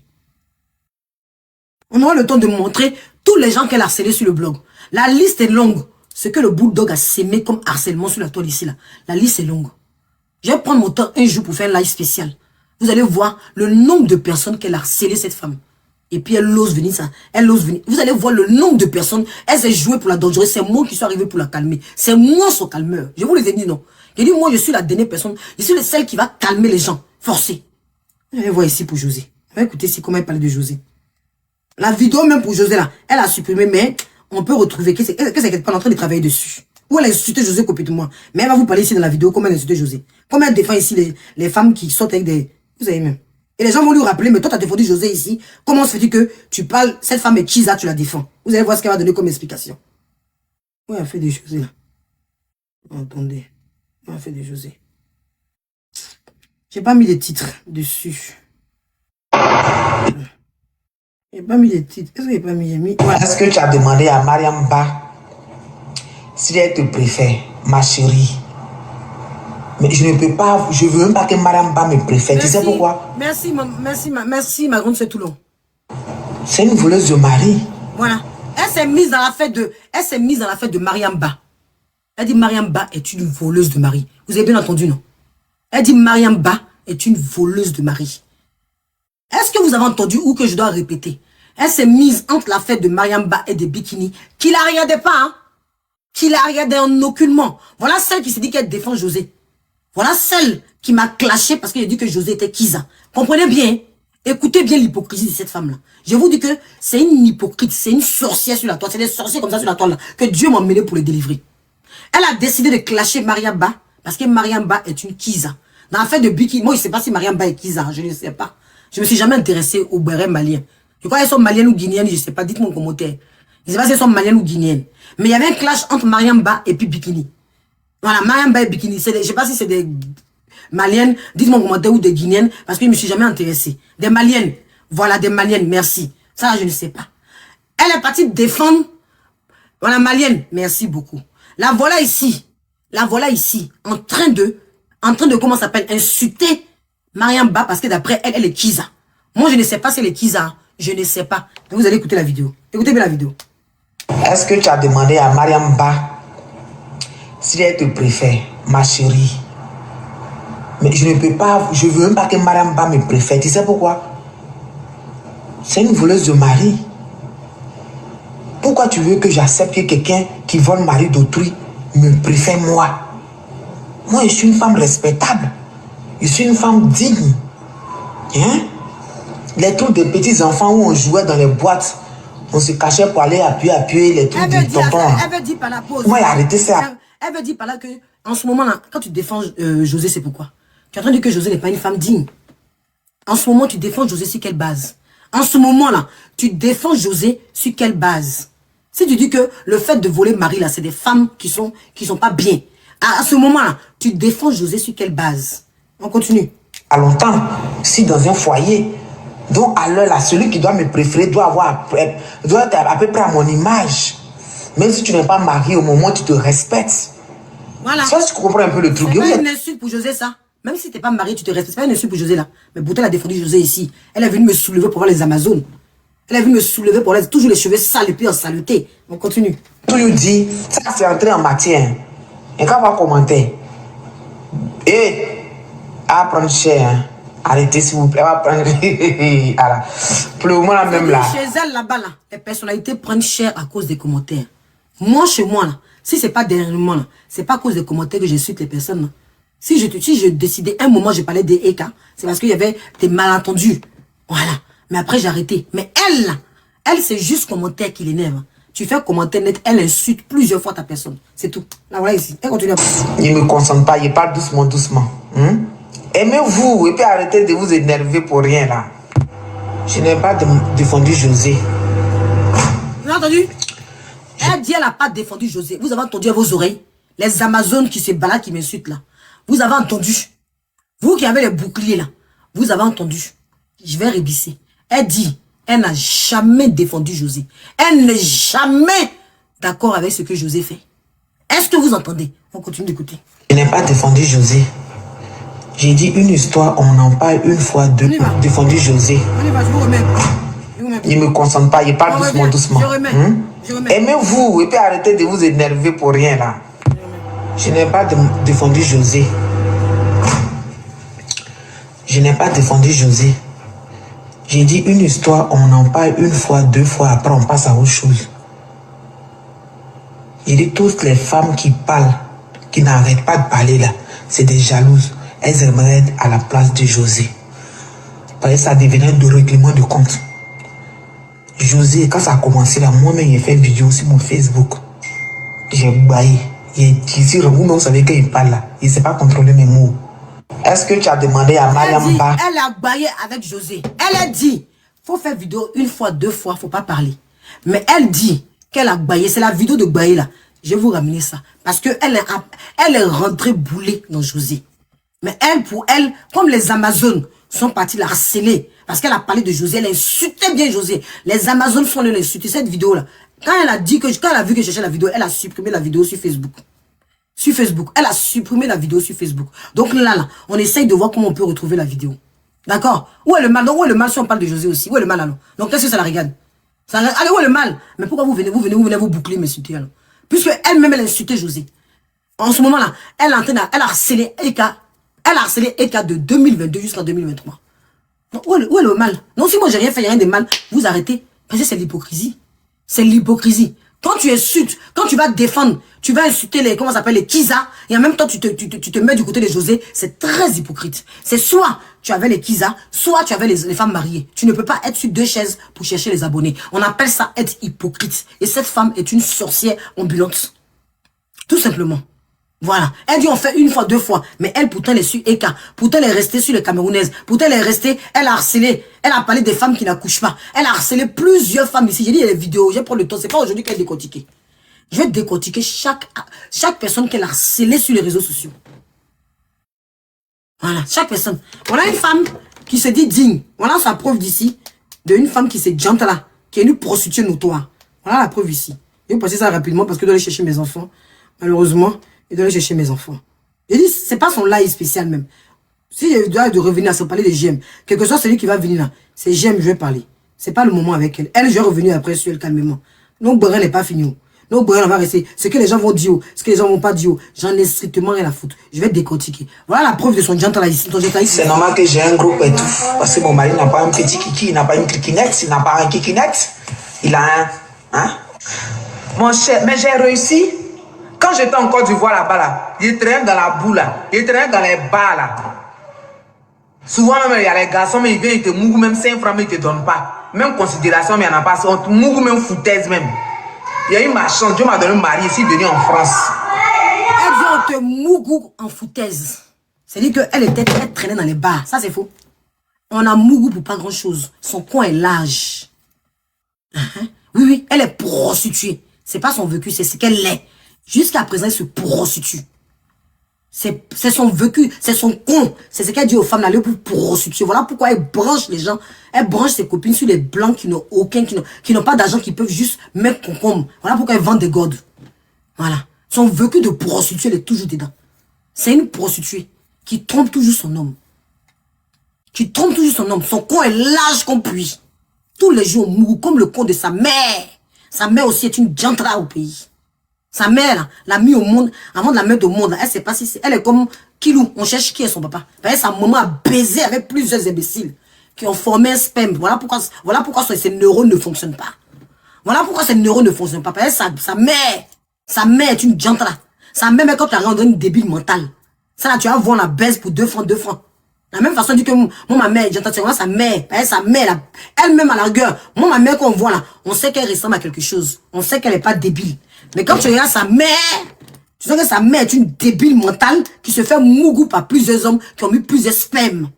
On aura le temps de montrer tous les gens qu'elle a harcelés sur le blog. La liste est longue. Ce que le bulldog a sémé comme harcèlement sur la toile ici, là. La liste est longue. Je vais prendre mon temps un jour pour faire un live spécial. Vous allez voir le nombre de personnes qu'elle a harcelé, cette femme. Et puis elle ose venir, ça. Elle ose venir. Vous allez voir le nombre de personnes. Elle s'est jouée pour la dangereuse. C'est moi qui suis arrivé pour la calmer. C'est moi son calmeur. Je vous les ai dit non. J'ai dit moi je suis la dernière personne. Je suis celle qui va calmer les gens. Forcé. Vous allez voir ici pour José. On va écouter ici comment elle parle de José. La vidéo même pour José là, elle a supprimé, mais on peut retrouver que c'est qu'elle est en train de travailler dessus. Ou elle a insulté José complètement. Mais elle va vous parler ici dans la vidéo comment elle a insulté José. Comment elle défend ici les femmes qui sortent avec des... Vous savez même. Et les gens vont lui rappeler, mais toi tu as défendu José ici. Comment se fait-il que tu parles, cette femme est Chiza, tu la défends. Vous allez voir ce qu'elle va donner comme explication. Oui, elle a fait des José là. Attendez. Elle a fait des José. J'ai pas mis les titres dessus. J'ai pas mis les titres. Est-ce que j'ai pas mis, ouais. Est-ce que tu as demandé à Mariam Ba si elle te préfère, ma chérie? Mais je ne peux pas, je veux même pas que Mariam Ba me préfère. Merci, tu sais pourquoi? Merci, ma grande sœur Toulon. C'est une voleuse de mari. Voilà. Elle s'est mise dans l'affaire de Mariam Ba. Elle dit Mariam Ba est une voleuse de mari. Vous avez bien entendu, non? Elle dit Mariam Ba est une voleuse de mari. Est-ce que vous avez entendu ou que je dois répéter? Elle s'est mise entre la fête de Mariam Ba et des bikinis, qui la regardait pas, hein? Qui la regardait en aucunement. Voilà celle qui s'est dit qu'elle défend José. Voilà celle qui m'a clashé parce qu'elle a dit que José était Kiza. Comprenez bien. Écoutez bien l'hypocrisie de cette femme-là. Je vous dis que c'est une hypocrite, c'est une sorcière sur la toile. C'est des sorciers comme ça sur la toile là, que Dieu m'a emmené pour les délivrer. Elle a décidé de clasher Mariam Ba parce que Mariam Ba est une Kiza. Dans l'affaire de bikini, moi je ne sais pas si Mariam Ba est Kiza, je ne sais pas. Je ne me suis jamais intéressé aux bérets maliens. Je crois qu'elles sont maliennes ou guinéennes, je ne sais pas, dites-moi en commentaire. Je ne sais pas si elles sont maliennes ou guinéennes. Mais il y avait un clash entre Mariam Ba et puis Bikini. Voilà, Mariam Ba et Bikini. Je ne sais pas si c'est des maliennes, dites-moi en commentaire, ou des guinéennes, parce que je ne me suis jamais intéressé. Des maliennes. Voilà, des maliennes, merci. Ça, je ne sais pas. Elle est partie défendre. Voilà, malienne, merci beaucoup. La voilà ici, en train de, comment ça s'appelle, insulter Mariam Ba, parce que d'après elle, elle est Kiza. Moi, je ne sais pas si elle est Kiza. Je ne sais pas. Vous allez écouter la vidéo. Écoutez bien la vidéo. Est-ce que tu as demandé à Mariam Ba si elle te préfère, ma chérie? Mais je ne peux pas, je veux même pas que Mariam Ba me préfère. Tu sais pourquoi? C'est une voleuse de mari. Pourquoi tu veux que j'accepte que quelqu'un qui vole le mari d'autrui me préfère moi? Moi, je suis une femme respectable. Je suis une femme digne. Hein? Les trucs des petits enfants où on jouait dans les boîtes, on se cachait pour aller appuyer les trucs du tonton. Elle veut dire par la pause. Moi, arrêtez ça. Elle veut dire par là que, en ce moment-là, quand tu défends José, c'est pourquoi? Tu es en train de dire que José n'est pas une femme digne. En ce moment, tu défends José sur quelle base? En ce moment-là, tu défends José sur quelle base? Si tu dis que le fait de voler Marie, là, c'est des femmes qui sont pas bien. À ce moment-là, tu défends José sur quelle base? On continue. À longtemps, si dans un foyer, donc à l'heure là, celui qui doit me préférer doit être à peu près à mon image. Même si tu n'es pas marié, au moment où tu te respectes. Voilà. Ça, tu comprends un peu le truc. C'est pas une insulte pour José, ça. Même si tu n'es pas marié, tu te respectes. C'est pas une insulte pour José, là. Mais pourtant, elle a défendu José ici. Elle est venue me soulever pour voir les Amazones. Elle est venue me soulever pour voir toujours les cheveux sales et puis en saleté. On continue. Toujours dit, ça c'est entré en matière. Et quand on va commenter, et à prendre cher, hein. Arrêtez s'il vous plaît, on va prendre. Voilà. Pour le moment là même là. Chez elle là-bas, là, les personnalités prennent cher à cause des commentaires. Moi, chez moi, là, si c'est pas dernièrement, là, c'est pas à cause des commentaires que j'insulte les personnes. Là. Si je décidais, un moment, je parlais des EK, c'est parce qu'il y avait des malentendus. Voilà. Mais après, j'ai arrêté. Mais elle, là, elle, c'est juste commentaire qui l'énerve. Tu fais un commentaire net, elle insulte plusieurs fois ta personne. C'est tout. Là, voilà ici. Elle continue à parler. Il ne me concentre pas, il parle doucement, doucement. Aimez-vous et puis arrêtez de vous énerver pour rien là. Je n'ai pas défendu José. Vous avez entendu? Elle dit elle n'a pas défendu José. Vous avez entendu à vos oreilles? Les Amazones qui se baladent, qui m'insultent là. Vous avez entendu? Vous qui avez les boucliers là. Vous avez entendu? Je vais rébisser. Elle dit, elle n'a jamais défendu José. Elle n'est jamais d'accord avec ce que José fait. Est-ce que vous entendez? On continue d'écouter. Je n'ai pas défendu José. J'ai dit une histoire, on en parle une fois, deux. Défendu José. On y va, je vous remets. Il ne me concentre pas, il parle doucement, doucement. Je remets. Aimez-vous et puis arrêtez de vous énerver pour rien là. Je n'ai pas défendu José. Je n'ai pas défendu José. J'ai dit une histoire, on en parle une fois, deux fois, après on passe à autre chose. J'ai dit toutes les femmes qui parlent, qui n'arrêtent pas de parler là, c'est des jalouses. Elles aimeraient être à la place de José. Parce que ça devenait de règlement de compte. José, quand ça a commencé là, moi-même j'ai fait une vidéo sur mon Facebook. J'ai baillé. Vous-même savez qu'il parle là. Il ne sait pas contrôler mes mots. Est-ce que tu as demandé à Mariam Ba? Elle a baillé avec José. Elle a dit, faut faire vidéo une fois, deux fois, faut pas parler. Mais elle dit qu'elle a baillé. C'est la vidéo de baillé là. Je vais vous ramener ça. Parce que elle est rentrée boulée dans José. Mais elle, pour elle, comme les Amazones sont partis la harceler, parce qu'elle a parlé de José, elle insultait bien José. Les Amazones sont allés l'insulter. Cette vidéo-là, quand elle a vu que je cherchais la vidéo, elle a supprimé la vidéo sur Facebook. Sur Facebook. Elle a supprimé la vidéo sur Facebook. Donc là, on essaye de voir comment on peut retrouver la vidéo. D'accord? Où est le mal? Donc, où est le mal si on parle de José aussi? Où est le mal alors? Donc qu'est-ce que ça la regarde? Allez, où est le mal? Mais pourquoi vous venez vous boucler, m'insulter alors? Puisque elle-même, elle insultait José. En ce moment-là, elle est en train elle a harcelé Eka. Elle a harcelé Eka de 2022 jusqu'en 2023. Donc, où est le mal? Non, si moi j'ai rien fait, il n'y a rien de mal, vous arrêtez. Parce que c'est l'hypocrisie. C'est l'hypocrisie. Quand tu insultes, quand tu vas défendre, tu vas insulter les, comment ça s'appelle, les Kiza, et en même temps tu te mets du côté de José, c'est très hypocrite. C'est soit tu avais les Kiza, soit tu avais les femmes mariées. Tu ne peux pas être sur deux chaises pour chercher les abonnés. On appelle ça être hypocrite. Et cette femme est une sorcière ambulante. Tout simplement. Voilà. Elle dit on fait une fois, deux fois. Mais elle, pourtant, elle est sur Eka. Pourtant, elle est restée sur les Camerounaises. Pourtant, elle est restée, elle a harcelé. Elle a parlé des femmes qui n'accouchent pas. Elle a harcelé plusieurs femmes ici. J'ai dit, il y a des vidéos. J'ai pris le temps. C'est pas aujourd'hui qu'elle est décortiquée. Je vais décortiquer chaque personne qu'elle a harcelée sur les réseaux sociaux. Voilà. Chaque personne. Voilà une femme qui se dit digne. Voilà sa preuve d'ici. D'une femme qui s'est jante là. Qui est une prostituée notoire. Voilà la preuve ici. Je vais passer ça rapidement parce que je dois aller chercher mes enfants. Malheureusement. Et d'aller chercher mes enfants. Je dis, c'est pas son live spécial même. Si je dois de revenir à se parler de GM, quel que soit celui qui va venir là, c'est GM, je vais parler. C'est pas le moment avec elle. Elle, je vais revenir après sur elle calmement. Donc, Borin n'est pas fini. Donc, Borin, on va rester. Ce que les gens vont dire, ce que les gens vont pas dire, j'en ai strictement rien à foutre. Je vais décortiquer. Voilà la preuve de son gentleman ici. C'est normal que j'ai un gros tout. Parce que mon mari n'a pas un petit kiki, il n'a pas une cliquinette, il n'a pas un kikinette. Il a un. Hein? Mon cher, mais j'ai réussi. Quand j'étais en Côte d'Ivoire là-bas, là, je traînais dans la boue, là, je traînais dans les bars, là. Souvent, même, il y a les garçons, mais ils viennent, ils te mougent, même 5 francs, mais ils ne te donnent pas. Même considération, mais il n'y en a pas. On te mougent, même foutaise, même. Il y a eu ma chance, Dieu m'a donné un mari ici, venu en France. Elle dit, on te mougou en foutaise. C'est-à-dire qu'elle traînait dans les bars. Ça, c'est faux. On a mougou pour pas grand-chose. Son coin est large. Oui, oui, elle est prostituée. C'est pas son vécu, c'est ce qu'elle est. Jusqu'à présent, elle se prostitue. C'est son vécu, c'est son con. C'est ce qu'elle dit aux femmes d'aller pour prostituer. Voilà pourquoi elle branche les gens. Elle branche ses copines sur les blancs qui n'ont aucun, qui n'ont pas d'argent, qui peuvent juste mettre concombre. Voilà pourquoi elle vend des godes. Voilà. Son vécu de prostituée, elle est toujours dedans. C'est une prostituée qui trompe toujours son homme. Qui trompe toujours son homme. Son con est large comme puits. Tous les jours, mourou comme le con de sa mère. Sa mère aussi est une jantra au pays. Sa mère, l'a mis au monde, avant de la mettre au monde, elle sait pas si elle est comme Kilou. On cherche qui est son papa. Parce que sa maman a baisé avec plusieurs imbéciles qui ont formé un sperme. Voilà pourquoi ses neurones ne fonctionnent pas. Voilà pourquoi ses neurones ne fonctionnent pas. Parce que sa mère est une jantra. Sa mère, quand tu as rendu une débile mentale. Ça là, tu vas voir la baisse pour 2 francs, 2 francs. La même façon dit que ma mère est jantra, c'est vraiment sa mère. Parce que sa mère, elle-même à la gueule. Ma mère qu'on voit là, on sait qu'elle ressemble à quelque chose. On sait qu'elle n'est pas débile. Mais quand tu regardes sa mère, tu sais que sa mère est une débile mentale qui se fait mougou par plusieurs hommes qui ont mis plusieurs spermes.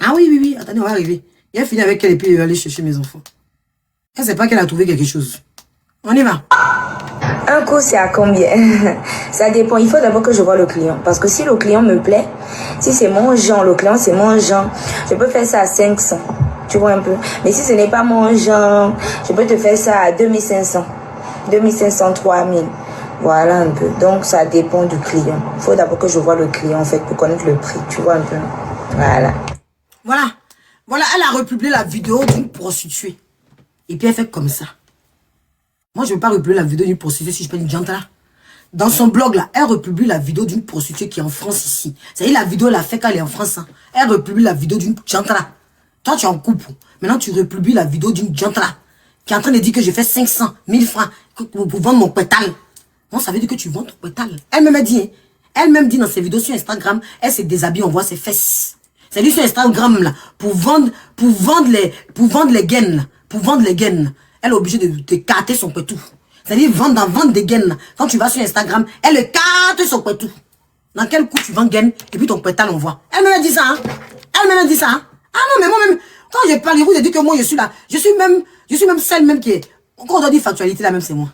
Ah oui, oui, oui, attendez, on va arriver. Il a fini avec elle et puis il va aller chercher mes enfants. Elle sait pas qu'elle a trouvé quelque chose. On y va. Un cours, c'est à combien? Ça dépend. Il faut d'abord que je vois le client. Parce que si le client me plaît, si c'est mon genre, le client c'est mon genre, je peux faire ça à 500. Tu vois un peu. Mais si ce n'est pas mon genre, je peux te faire ça à 2500. 2500, 3000. Voilà un peu. Donc, ça dépend du client. Il faut d'abord que je vois le client, en fait, pour connaître le prix. Tu vois un peu. Voilà. Voilà. Voilà, elle a republié la vidéo d'une prostituée. Et puis, elle fait comme ça. Moi, je ne veux pas republier la vidéo d'une prostituée si je peux une jantra. Dans son blog, là, elle republie la vidéo d'une prostituée qui est en France ici. C'est-à-dire, la vidéo, elle a fait quand elle est en France. Hein. Elle republie la vidéo d'une jantra. Toi, tu es en couple. Maintenant, tu republies la vidéo d'une jantra qui est en train de dire que je fais 500, 1000 francs pour vendre mon pétale. Non, ça veut dire que tu vends ton pétale. Elle-même dit, hein, elle-même dit dans ses vidéos sur Instagram, elle se déshabille, on voit ses fesses. C'est lui sur Instagram, là, pour vendre les gaines, là, pour vendre les gaines. Elle est obligée de carter son pétou. C'est-à-dire vendre des gaines, là. Quand tu vas sur Instagram, elle carte son pétou. Dans quel coup tu vends gaines, et puis ton pétale, on voit. Elle-même dit ça, hein. Elle-même dit ça, hein. Ah non, mais moi-même, quand je parle, je vous ai dit que moi, je suis là. Je suis même celle même qui est... Quand on doit dire factualité, là, même, c'est moi.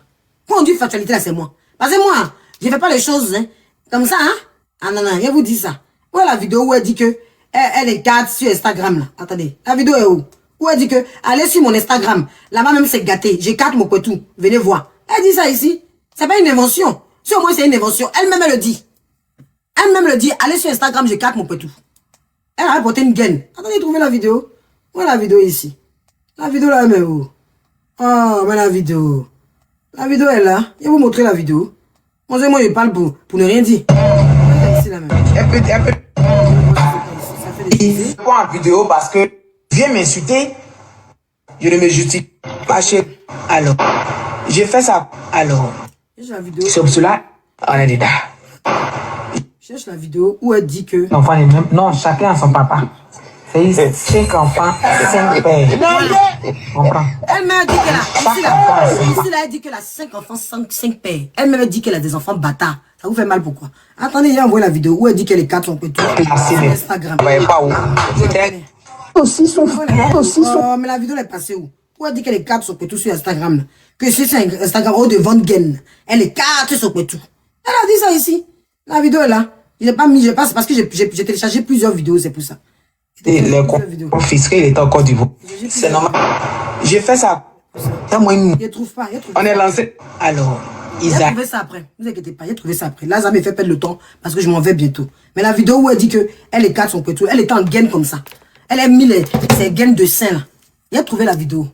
Quand on dit factualité, là, c'est moi. Parce que moi, je fais pas les choses, hein, comme ça, hein. Ah non, non, je vous dis ça. Où est la vidéo où elle dit que elle est gâte sur Instagram, là. Attendez, la vidéo est où? Où elle dit que, allez sur mon Instagram. Là-bas même, c'est gâté. J'ai 4 mon pétou. Venez voir. Elle dit ça ici. C'est pas une invention. Si au moins c'est une invention, elle-même, elle le dit. Elle-même le dit, allez sur Instagram, j'ai 4 mon pétou. Elle a rapporté une gaine. Attendez, trouvez la vidéo. Où est la vidéo ici? La vidéo là, elle est où? Oh, mais la vidéo. La vidéo est là. Je vais vous montrer la vidéo. Moi, je parle pour ne rien dire. Ici, là, même. Elle peut. Ça fait des choses. Pas en vidéo parce que viens m'insulter. Je ne me justifie pas chez. Alors, j'ai fait ça. Alors, Cherche la vidéo. c'est pour cela, on est dedans. Cherche la vidéo où elle dit que. L'enfant est même. Non, chacun a son papa. C'est 5 enfants, 5 pères. Comprends? Elle-même dit qu'elle a. Ici, là, elle dit qu'elle a 5 enfants, 5 pères. Elle-même dit qu'elle a des enfants bâtards. Ça vous fait mal pourquoi? Attendez, j'ai envoyé la vidéo où elle dit que les 4 sont petits. Sur Instagram. Pas où. Aussi son frère, aussi son. Oh, mais la vidéo elle est passée où? Où elle dit que les 4 sont petits sur Instagram. Là. Que c'est Instagram au de vente gaine. Elle les 4 sont petits. Elle a dit ça ici. La vidéo est là. Je l'ai pas mis, je passe parce que j'ai téléchargé plusieurs vidéos, c'est pour ça. Les confisqués, il était encore duveau. C'est normal. J'ai fait ça. Je trouve pas. On est lancé. Alors, J'ai trouvé ça après. Ne vous inquiétez pas, j'ai trouvé ça après. Là, ça me fait perdre le temps parce que je m'en vais bientôt. Mais la vidéo où elle dit que elle les 4 sont petits, elle était en gaine comme ça. Elle a mis ses gaines de sein là. J'ai trouvé la vidéo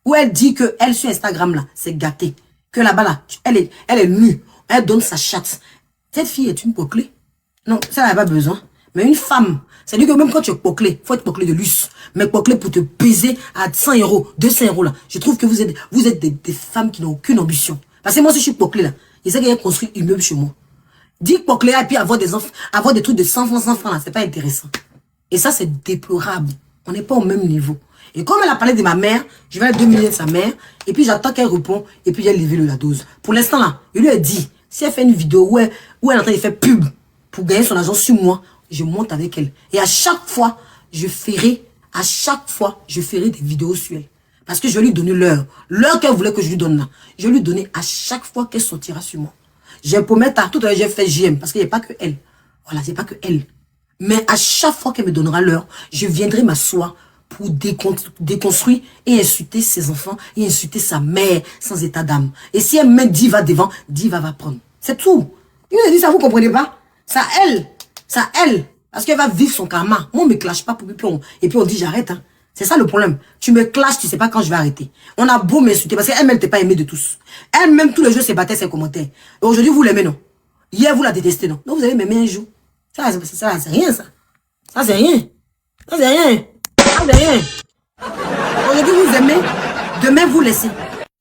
où elle dit que elle sur Instagram là, c'est gâté. Que là-bas là, elle est nue. Elle donne sa chatte. Cette fille est une poclée. Non, ça n'a pas besoin. Mais une femme, c'est-à-dire que même quand tu es poclé, faut être poclé de luxe. Mais poclé pour te baiser à 100 €, 200 € là. Je trouve que vous êtes des femmes qui n'ont aucune ambition. Parce que moi, si je suis poclé là, je sais qu'il y a construit un immeuble chez moi. Dire poclé et puis avoir des enfants, avoir des trucs de 100 francs là, c'est pas intéressant. Et ça, c'est déplorable. On n'est pas au même niveau. Et comme elle a parlé de ma mère, je vais aller 2 millions de sa mère, et puis j'attends qu'elle réponde, et puis j'ai levé la dose. Pour l'instant là, je lui ai dit, si elle fait une vidéo où elle est en train de faire pub pour gagner son argent sur moi, je monte avec elle. Et à chaque fois, je ferai des vidéos sur elle. Parce que je vais lui donner l'heure. L'heure qu'elle voulait que je lui donne là. Je vais lui donner à chaque fois qu'elle sortira sur moi. J'ai promis tard, tout à l'heure j'ai fait JM, parce qu'il n'y a pas que elle. Voilà, c'est pas que elle. Mais à chaque fois qu'elle me donnera l'heure, je viendrai m'asseoir pour déconstruire et insulter ses enfants et insulter sa mère sans état d'âme. Et si elle met Diva devant, Diva va prendre. C'est tout. Il me dit ça, vous comprenez pas? Ça elle. Parce qu'elle va vivre son karma. Moi, on me clash pas et puis on dit j'arrête. Hein. C'est ça le problème. Tu me clashes, tu sais pas quand je vais arrêter. On a beau m'insulter parce qu'elle-même t'est pas aimée de tous. Elle-même, tous les jours, se battait ses commentaires. Et aujourd'hui, vous l'aimez, non? Hier, vous la détestez, non? Donc, vous allez m'aimer un jour. Ça, c'est rien, ça. Ça, c'est rien. Ça, c'est rien. Ça, c'est rien. Aujourd'hui, vous aimez. Demain, vous laissez.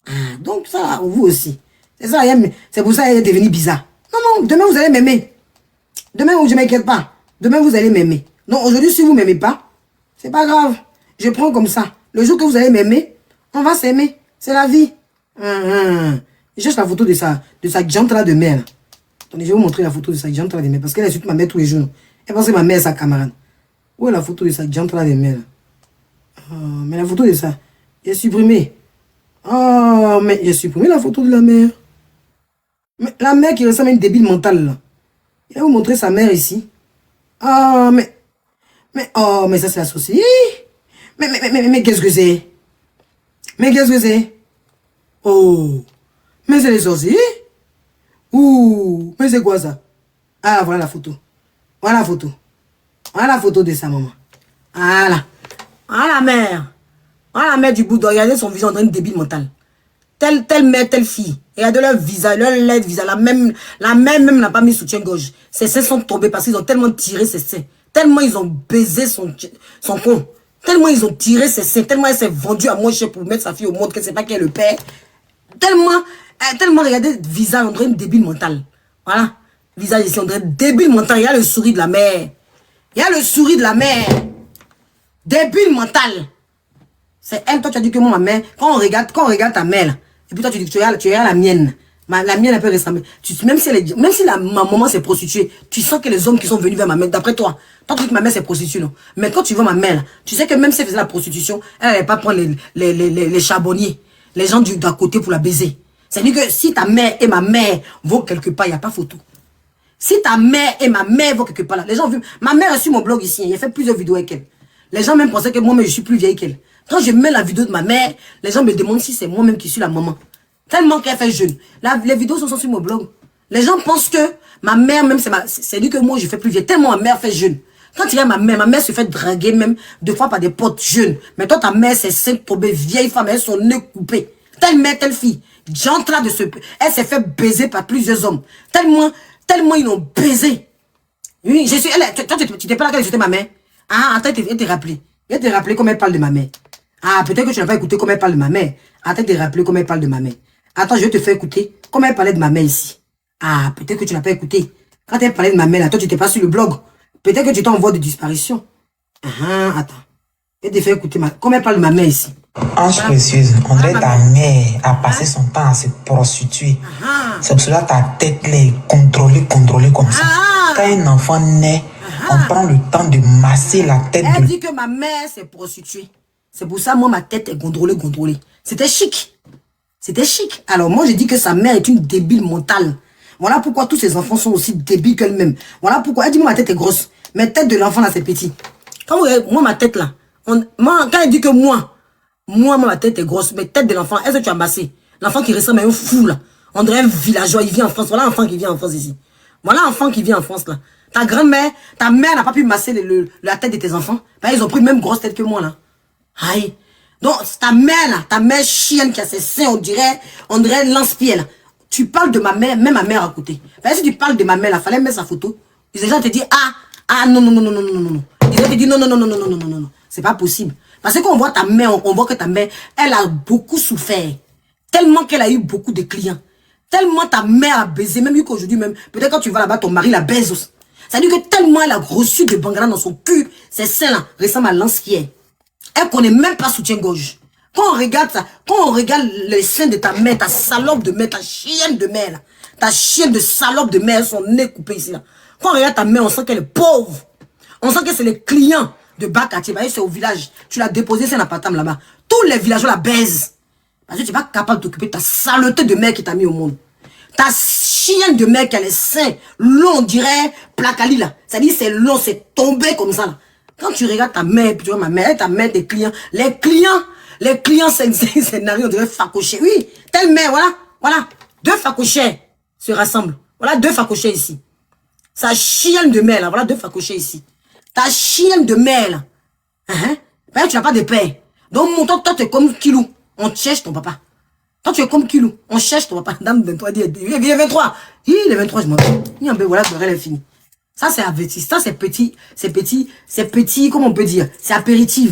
Ah, donc, ça, vous aussi. C'est ça, c'est pour ça qu'elle est devenue bizarre. Non, demain, vous allez m'aimer. Demain, je ne m'inquiète pas. Demain, vous allez m'aimer. Non, aujourd'hui, si vous ne m'aimez pas, c'est pas grave. Je prends comme ça. Le jour que vous allez m'aimer, on va s'aimer. C'est la vie. Je cherche la photo de sa jante là de mère. Attendez, je vais vous montrer la photo de sa jante là de mère. Parce qu'elle insulte ma mère tous les jours. Elle pense que ma mère est sa camarade. Où est la photo de sa jante là de mère? Mais la photo de ça, j'ai supprimé. Oh, mais j'ai supprimé la photo de la mère. Mais la mère qui ressemble à une débile mentale là. Je vais vous montrer sa mère ici. Ah, mais ça c'est la saucisse. Mais qu'est-ce que c'est? Mais qu'est-ce que c'est? Oh, mais c'est les saucisses? Ouh, mais c'est quoi ça? Ah, voilà la photo. Voilà la photo. Voilà la photo de sa maman. Voilà. Voilà la mère. Voilà la mère du bout de... Regardez son visage en train de débile mental. Telle mère, telle fille. Regardez leur visage, leur lait de visage. La mère même n'a pas mis soutien-gorge. Ses seins sont tombés parce qu'ils ont tellement tiré ses seins. Tellement ils ont baisé son con. Tellement ils ont tiré ses seins. Tellement elle s'est vendue à moi pour mettre sa fille au monde qu'elle ne sait pas qui est le père. Tellement regardez le visage, on dirait une débile mentale. Voilà. Visage ici, on dirait débile mental. Il y a le sourire de la mère. Il y a le sourire de la mère. Débile mental. C'est elle, toi tu as dit que moi, ma mère, quand on regarde ta mère, là, et puis toi tu dis que tu regardes la mienne. La mienne elle peut ressembler. Même si ma maman s'est prostituée, tu sens que les hommes qui sont venus vers ma mère, d'après toi, tu dis que ma mère s'est prostituée, non? Mais quand tu vois ma mère, là, tu sais que même si elle faisait la prostitution, elle n'allait pas prendre les charbonniers, les gens d'à côté pour la baiser. C'est-à-dire que si ta mère et ma mère vont quelque part, il n'y a pas photo. Si ta mère et ma mère vont quelque part là, les gens vu. Ma mère est sur mon blog ici, il a fait plusieurs vidéos avec elle. Les gens même pensaient que moi-même je suis plus vieille qu'elle. Quand je mets la vidéo de ma mère, les gens me demandent si c'est moi-même qui suis la maman. Tellement qu'elle fait jeune. Les vidéos sont sur mon blog. Les gens pensent que ma mère même, c'est lui que moi je fais plus vieille. Tellement ma mère fait jeune. Quand tu regardes ma mère se fait draguer même 2 fois par des potes jeunes. Mais toi ta mère c'est 5 tombées vieille femme, elles sont nez coupées. Telle mère, telle fille. jante là de ce... Elle s'est fait baiser par plusieurs hommes. Tellement ils l'ont baisé. Oui, je suis... Toi, tu t'es pas là quand j'étais ma mère. Ah, attends, elle te rappelé. Elle te rappelé comment elle parle de ma mère. Ah, peut-être que tu n'as pas écouté comment elle parle de ma mère. Attends, te rappeler comment elle parle de ma mère. Attends, je vais te faire écouter comment elle parlait de ma mère ici. Ah, peut-être que tu n'as pas écouté. Quand elle parlait de ma mère, là, toi, tu n'étais pas sur le blog. Peut-être que tu t'es en voie de disparition. Ah, attends. Je vais te faire écouter comment elle parle de ma mère ici. Ange précieuse, on dirait ta mère a passé son temps à se prostituer. C'est pour cela que ta tête là est contrôlée comme ça. Quand un enfant naît, on prend le temps de masser la tête Elle de... dit que ma mère s'est prostituée. C'est pour ça, moi, ma tête est contrôlée. C'était chic. C'était chic. Alors, moi, je dis que sa mère est une débile mentale. Voilà pourquoi tous ses enfants sont aussi débiles qu'elle-même. Voilà pourquoi. Elle dit, moi, ma tête est grosse. Mais tête de l'enfant, là, c'est petit. Quand vous regardez, moi, ma tête, là, quand elle dit que moi, ma tête est grosse, mais tête de l'enfant, est-ce que tu as massé? L'enfant qui ressemble à un fou, là. On dirait un villageois, il vit en France. Voilà l'enfant qui vit en France ici. Voilà l'enfant qui vit en France, là. Ta grand-mère, ta mère n'a pas pu masser la tête de tes enfants. Ben, ils ont pris même grosse tête que moi, là. Aïe. Donc, ta mère, là, ta mère chienne qui a ses seins, on dirait lance-pied, là. Tu parles de ma mère, même ma mère à côté. Ben, si tu parles de ma mère, là, fallait mettre sa photo. Les gens te disent, non. Ils te disent, non. C'est pas possible. Parce que quand on voit ta mère, on voit que ta mère, elle a beaucoup souffert. Tellement qu'elle a eu beaucoup de clients. Tellement ta mère a baisé, même qu'aujourd'hui même, peut-être quand tu vas là-bas, ton mari la baise aussi. Ça veut dire que tellement elle a reçu de bangala dans son cul, ses seins là, ressemblent à lance-pierre. Elle connaît même pas soutien-gorge. Quand on regarde ça, quand on regarde les seins de ta mère, ta salope de mère, ta chienne de mère, là, ta chienne de salope de mère, son nez coupé ici là. Quand on regarde ta mère, on sent qu'elle est pauvre. On sent que c'est les clients de Bakati. C'est au village. Tu l'as déposé, c'est un appartement là-bas. Tous les villageois la baisent. Parce que tu n'es pas capable de t'occuper de ta saleté de mère qui t'a mis au monde. Ta chienne de mère qui a les seins longs, on dirait placali là. Ça dit c'est long, c'est tombé comme ça là. Quand tu regardes ta mère, puis tu vois ma mère, ta mère, tes clients. Les clients, c'est nari, on dirait facoché. Oui, telle mère, voilà. Deux facochés se rassemblent. Voilà deux facochés ici. Sa chienne de mère là, voilà deux facochés ici. Ta chienne de mère là. Ben, tu n'as pas de père. Donc, mon toi, tu es comme Kilou. On cherche ton papa. Toi, tu es comme Kilou. On cherche ton papa. Dame 23, il est 23. Il est 23, je m'en fous. Voilà, elle est finie. Ça, c'est averti. Ça, c'est petit, comment on peut dire? C'est apéritif.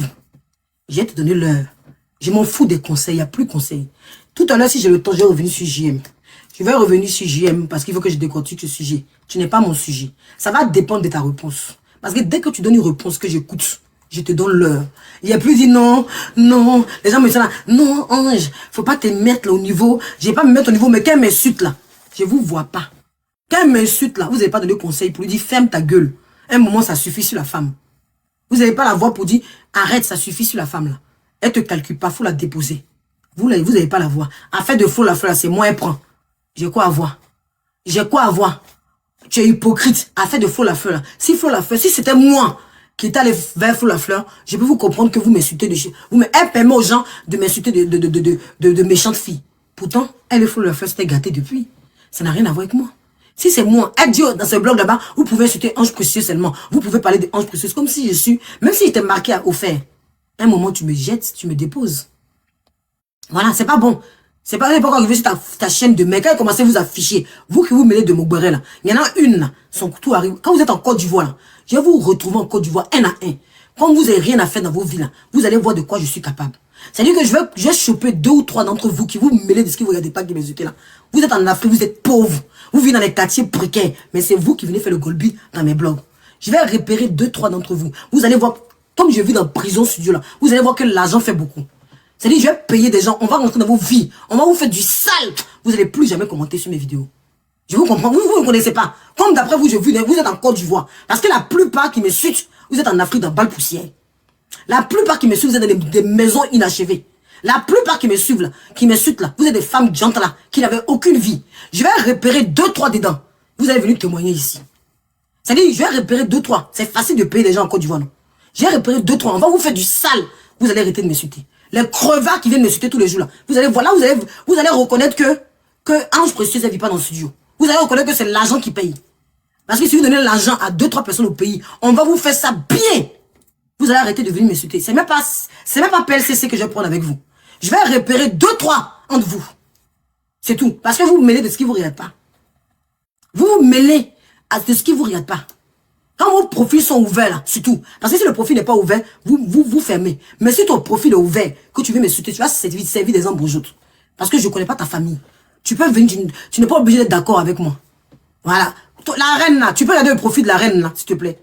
Je vais te donner l'heure. Je m'en fous des conseils. Il n'y a plus de conseils. Tout à l'heure, si j'ai le temps, je vais revenir sur JM. Je vais revenir sur JM parce qu'il faut que je décortique ce sujet. Tu n'es pas mon sujet. Ça va dépendre de ta réponse. Parce que dès que tu donnes une réponse que j'écoute, je te donne l'heure. Il n'y a plus dit non. Les gens me disent là, non, Ange, faut pas te mettre là au niveau. Je vais pas me mettre au niveau, mais qu'elle m'insulte là, je vous vois pas. Quand elle m'insulte là, vous n'avez pas donné conseil pour lui dire ferme ta gueule. Un moment, ça suffit sur la femme. Vous n'avez pas la voix pour dire arrête, ça suffit sur la femme là. Elle te calcule pas, faut la déposer. Vous n'avez pas la voix. Affaire de faux la fleur, c'est moi elle prend. J'ai quoi à voir? Tu es hypocrite. Affaire de faux la fleur là. Si faux la fleur, si c'était moi qui est allé vers faux la fleur, je peux vous comprendre que vous m'insultez de chez vous. Elle permet aux gens de m'insulter de méchantes filles. Pourtant, elle est faux la fleur, c'était gâté depuis. Ça n'a rien à voir avec moi. Si c'est moi, elle dit dans ce blog là-bas, vous pouvez insulter Ange Précieux seulement. Vous pouvez parler d'Ange Précieux comme si je suis, même si j'étais marqué à offert. Un moment, tu me jettes, tu me déposes. Voilà, c'est pas bon. C'est pas quand arrivé sur ta chaîne de mec, quand elle commence à vous afficher, vous qui vous mêlez de Mogbere là, il y en a une là, son couteau arrive. Quand vous êtes en Côte d'Ivoire là, je vais vous retrouver en Côte d'Ivoire un à un. Quand vous n'avez rien à faire dans vos vies là, vous allez voir de quoi je suis capable. C'est-à-dire que je vais choper 2 ou 3 d'entre vous qui vous mêlez de ce que vous regardez pas qui me là. Vous êtes en Afrique, vous êtes pauvres. Vous vivez dans les quartiers précaires, mais c'est vous qui venez faire le golbi dans mes blogs. Je vais repérer 2, 3 d'entre vous. Vous allez voir, comme je vis dans prison studio là, vous allez voir que l'argent fait beaucoup. C'est-à-dire, je vais payer des gens, on va rentrer dans vos vies, on va vous faire du sale. Vous n'allez plus jamais commenter sur mes vidéos. Je vous comprends, vous ne me connaissez pas. Comme d'après vous, je vous êtes en Côte d'Ivoire. Parce que la plupart qui me suivent, vous êtes en Afrique dans balle poussière. La plupart qui me suivent, vous êtes dans des maisons inachevées. La plupart qui me suivent là, qui me suivent là, vous êtes des femmes gentles là, qui n'avaient aucune vie. Je vais repérer 2, 3 dedans. Vous allez venir témoigner ici. C'est-à-dire, je vais repérer 2, 3. C'est facile de payer les gens en Côte d'Ivoire, non? Je vais repérer 2, 3. On va vous faire du sale. Vous allez arrêter de m'insulter. Les crevards qui viennent m'insulter tous les jours là. Vous allez voir là, vous allez reconnaître que Ange Précieux ne vit pas dans le studio. Vous allez reconnaître que c'est l'argent qui paye. Parce que si vous donnez l'argent à 2, 3 personnes au pays, on va vous faire ça bien. Vous allez arrêter de venir m'insulter. C'est même pas PLCC que je vais prendre avec vous. Je vais repérer 2, 3 entre vous. C'est tout. Parce que vous vous mêlez de ce qui vous regarde pas. Vous vous mêlez de ce qui vous regarde pas. Quand vos profils sont ouverts là, c'est tout. Parce que si le profil n'est pas ouvert, vous fermez. Mais si ton profil est ouvert, que tu veux m'insulter, tu vas servir des embrouilloutes. Parce que je ne connais pas ta famille. Tu peux venir, tu n'es pas obligé d'être d'accord avec moi. Voilà. La reine là, tu peux regarder le profil de la reine là, s'il te plaît.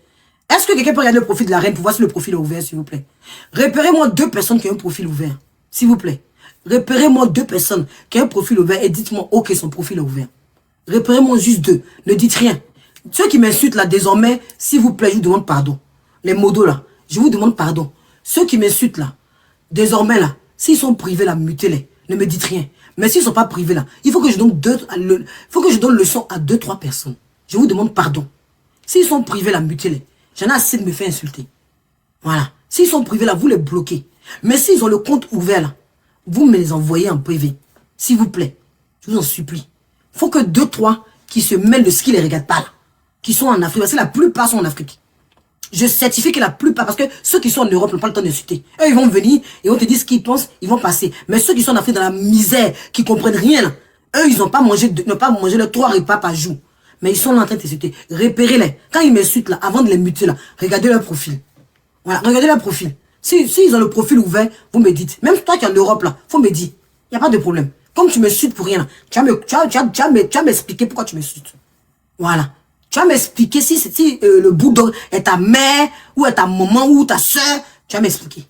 Est-ce que quelqu'un peut regarder le profil de la reine pour voir si le profil est ouvert, s'il vous plaît? Repérez-moi 2 personnes qui ont un profil ouvert, s'il vous plaît. Repérez-moi 2 personnes qui ont un profil ouvert et dites-moi, ok, son profil est ouvert. Repérez-moi juste 2. Ne dites rien. Ceux qui m'insultent là, désormais, s'il vous plaît, je vous demande pardon. Les modos là, je vous demande pardon. Ceux qui m'insultent là, désormais là, s'ils sont privés là, mutez-les. Ne me dites rien. Mais s'ils ne sont pas privés là, il faut que je donne leçon à 2-3 personnes. Je vous demande pardon. S'ils sont privés là, mutez-les. J'en ai assez de me faire insulter. Voilà. S'ils sont privés là, vous les bloquez. Mais s'ils ont le compte ouvert là, vous me les envoyez en privé. S'il vous plaît. Je vous en supplie. Il faut que 2-3 qui se mêlent de ce qui les regarde pas là, qui sont en Afrique, parce que la plupart sont en Afrique. Je certifie que la plupart, parce que ceux qui sont en Europe n'ont pas le temps d'insulter. Eux, ils vont venir, ils vont te dire ce qu'ils pensent, ils vont passer. Mais ceux qui sont en Afrique dans la misère, qui comprennent rien là, eux, ils n'ont pas mangé, leurs 3 repas par jour. Mais ils sont là en train de t'insulter. Repérez-les. Quand ils m'insultent là, avant de les muter là, regardez leur profil. Voilà, regardez leur profil. Si ils ont le profil ouvert, vous me dites. Même toi qui es en Europe là, faut me dire. Il n'y a pas de problème. Comme tu m'insultes pour rien là, tu vas m'expliquer pourquoi tu m'insultes. Voilà. Tu vas m'expliquer si le bulldog est ta mère, ou est ta maman, ou ta soeur. Tu vas m'expliquer.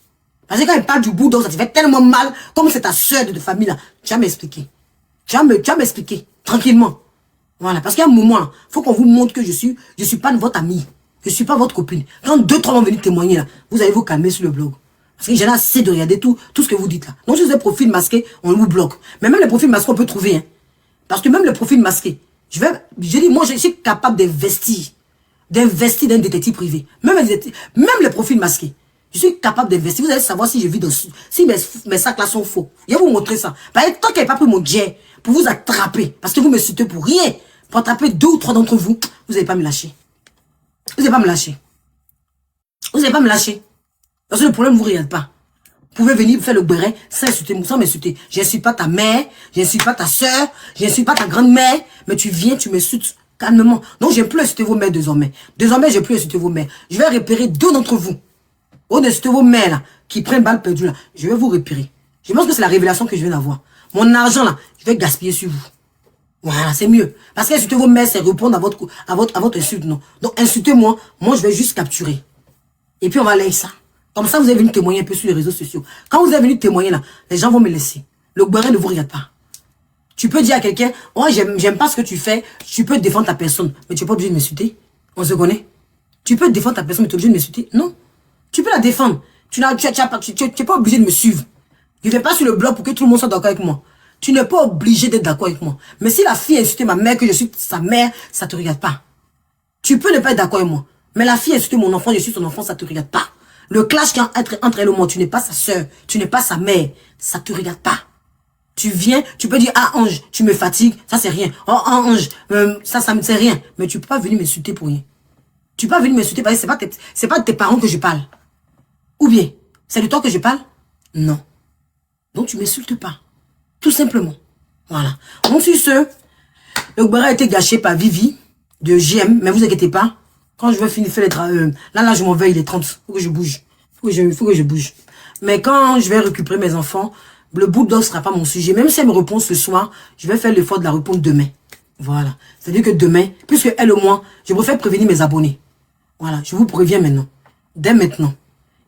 Parce que quand il parle du bulldog, ça te fait tellement mal, comme c'est ta soeur de famille là. Tu vas m'expliquer. Tu vas m'expliquer. Tranquillement. Voilà. Parce qu'il y a un moment là, faut qu'on vous montre que je suis pas votre amie. Je suis pas votre copine. Quand 2-3 vont venir témoigner là, vous allez vous calmer sur le blog. Parce que j'en ai assez de regarder tout ce que vous dites là. Donc si vous avez profil masqué, on vous bloque. Mais même les profils masqués, on peut trouver. Hein. Parce que même les profils masqués, moi je suis capable d'investir d'un détective privé. Même les profils masqués, je suis capable d'investir. Vous allez savoir si je vis dans, si mes sacs là sont faux. Je vais vous montrer ça. Par exemple, tant qu'il n'y a pas pris mon jet pour vous attraper, parce que vous me citez pour rien, pour attraper 2 ou 3 d'entre vous, vous n'allez pas me lâcher. Vous n'allez pas me lâcher. Vous n'allez pas me lâcher. Parce que le problème ne vous regarde pas. Vous pouvez venir faire le béret sans m'insulter. Je ne suis pas ta mère, je ne suis pas ta soeur, je ne suis pas ta grand-mère, mais tu viens, tu m'insultes calmement. Donc, je n'ai plus insulter vos mères désormais. Désormais, je n'ai plus insulter vos mères. Je vais repérer 2 d'entre vous. Au d'insulter vos mères là, qui prennent balle perdue là. Je vais vous repérer. Je pense que c'est la révélation que je viens d'avoir. Mon argent là, je vais gaspiller sur vous. Voilà, c'est mieux. Parce que insulter vos mères, c'est répondre à votre insulte, non. Donc, insultez-moi, moi, je vais juste capturer. Et puis, on va laisser ça. Comme ça, vous allez venir témoigner un peu sur les réseaux sociaux. Quand vous allez venir témoigner là, les gens vont me laisser. Le guérin ne vous regarde pas. Tu peux dire à quelqu'un, oh, j'aime pas ce que tu fais, tu peux défendre ta personne, mais tu n'es pas obligé de m'insulter. On se connaît. Tu peux défendre ta personne, mais tu es obligé de m'insulter. Non. Tu peux la défendre. Tu n'es pas obligé de me suivre. Je ne vais pas sur le blog pour que tout le monde soit d'accord avec moi. Tu n'es pas obligé d'être d'accord avec moi. Mais si la fille a insulté ma mère, que je suis sa mère, ça ne te regarde pas. Tu peux ne pas être d'accord avec moi. Mais la fille a insulté mon enfant, je suis son enfant, ça ne te regarde pas. Le clash qui est entre elle et moi, tu n'es pas sa soeur, tu n'es pas sa mère, ça ne te regarde pas. Tu viens, tu peux dire, ah Ange, tu me fatigues, ça c'est rien. Oh Ange, ça me c'est rien. Mais tu ne peux pas venir m'insulter pour rien. Tu peux pas venir m'insulter parce que c'est pas de tes parents que je parle. Ou bien, c'est de toi que je parle? Non. Donc tu m'insultes pas. Tout simplement. Voilà. Donc sur ce, le Gbara a été gâché par Vivi de JM, mais vous inquiétez pas. Quand je vais finir faire les travaux, là je m'en vais, il est 30. Faut que je bouge. Faut que je bouge. Mais quand je vais récupérer mes enfants, le bulldog sera pas mon sujet. Même si elle me répond ce soir, je vais faire l'effort de la répondre demain. Voilà. C'est-à-dire que demain, puisque elle et moi, je préfère prévenir mes abonnés. Voilà. Je vous préviens maintenant. Dès maintenant.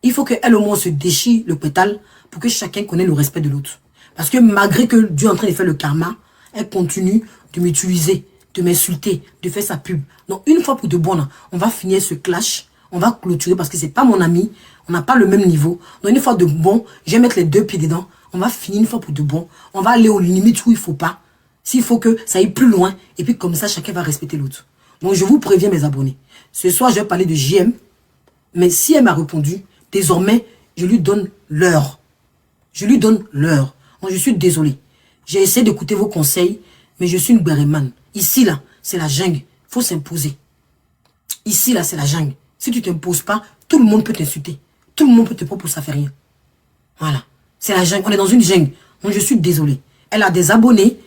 Il faut qu'elle et moi se déchire le pétale pour que chacun connaisse le respect de l'autre. Parce que malgré que Dieu est en train de faire le karma, elle continue de m'utiliser, de m'insulter, de faire sa pub. Donc une fois pour de bon, là, on va finir ce clash, on va clôturer parce que c'est pas mon ami, on n'a pas le même niveau. Donc une fois de bon, je vais mettre les 2 pieds dedans, on va finir une fois pour de bon, on va aller aux limites où il faut pas, s'il faut que ça aille plus loin, et puis comme ça, chacun va respecter l'autre. Donc je vous préviens mes abonnés, ce soir je vais parler de JM, mais si elle m'a répondu, désormais, je lui donne l'heure. Je lui donne l'heure. Donc, je suis désolé. J'ai essayé d'écouter vos conseils, mais je suis une bérémane. Ici, là, c'est la jungle. Il faut s'imposer. Ici, là, c'est la jungle. Si tu ne t'imposes pas, tout le monde peut t'insulter. Tout le monde peut te proposer, ça fait rien. Voilà. C'est la jungle. On est dans une jungle. Donc, je suis désolé. Elle a des abonnés.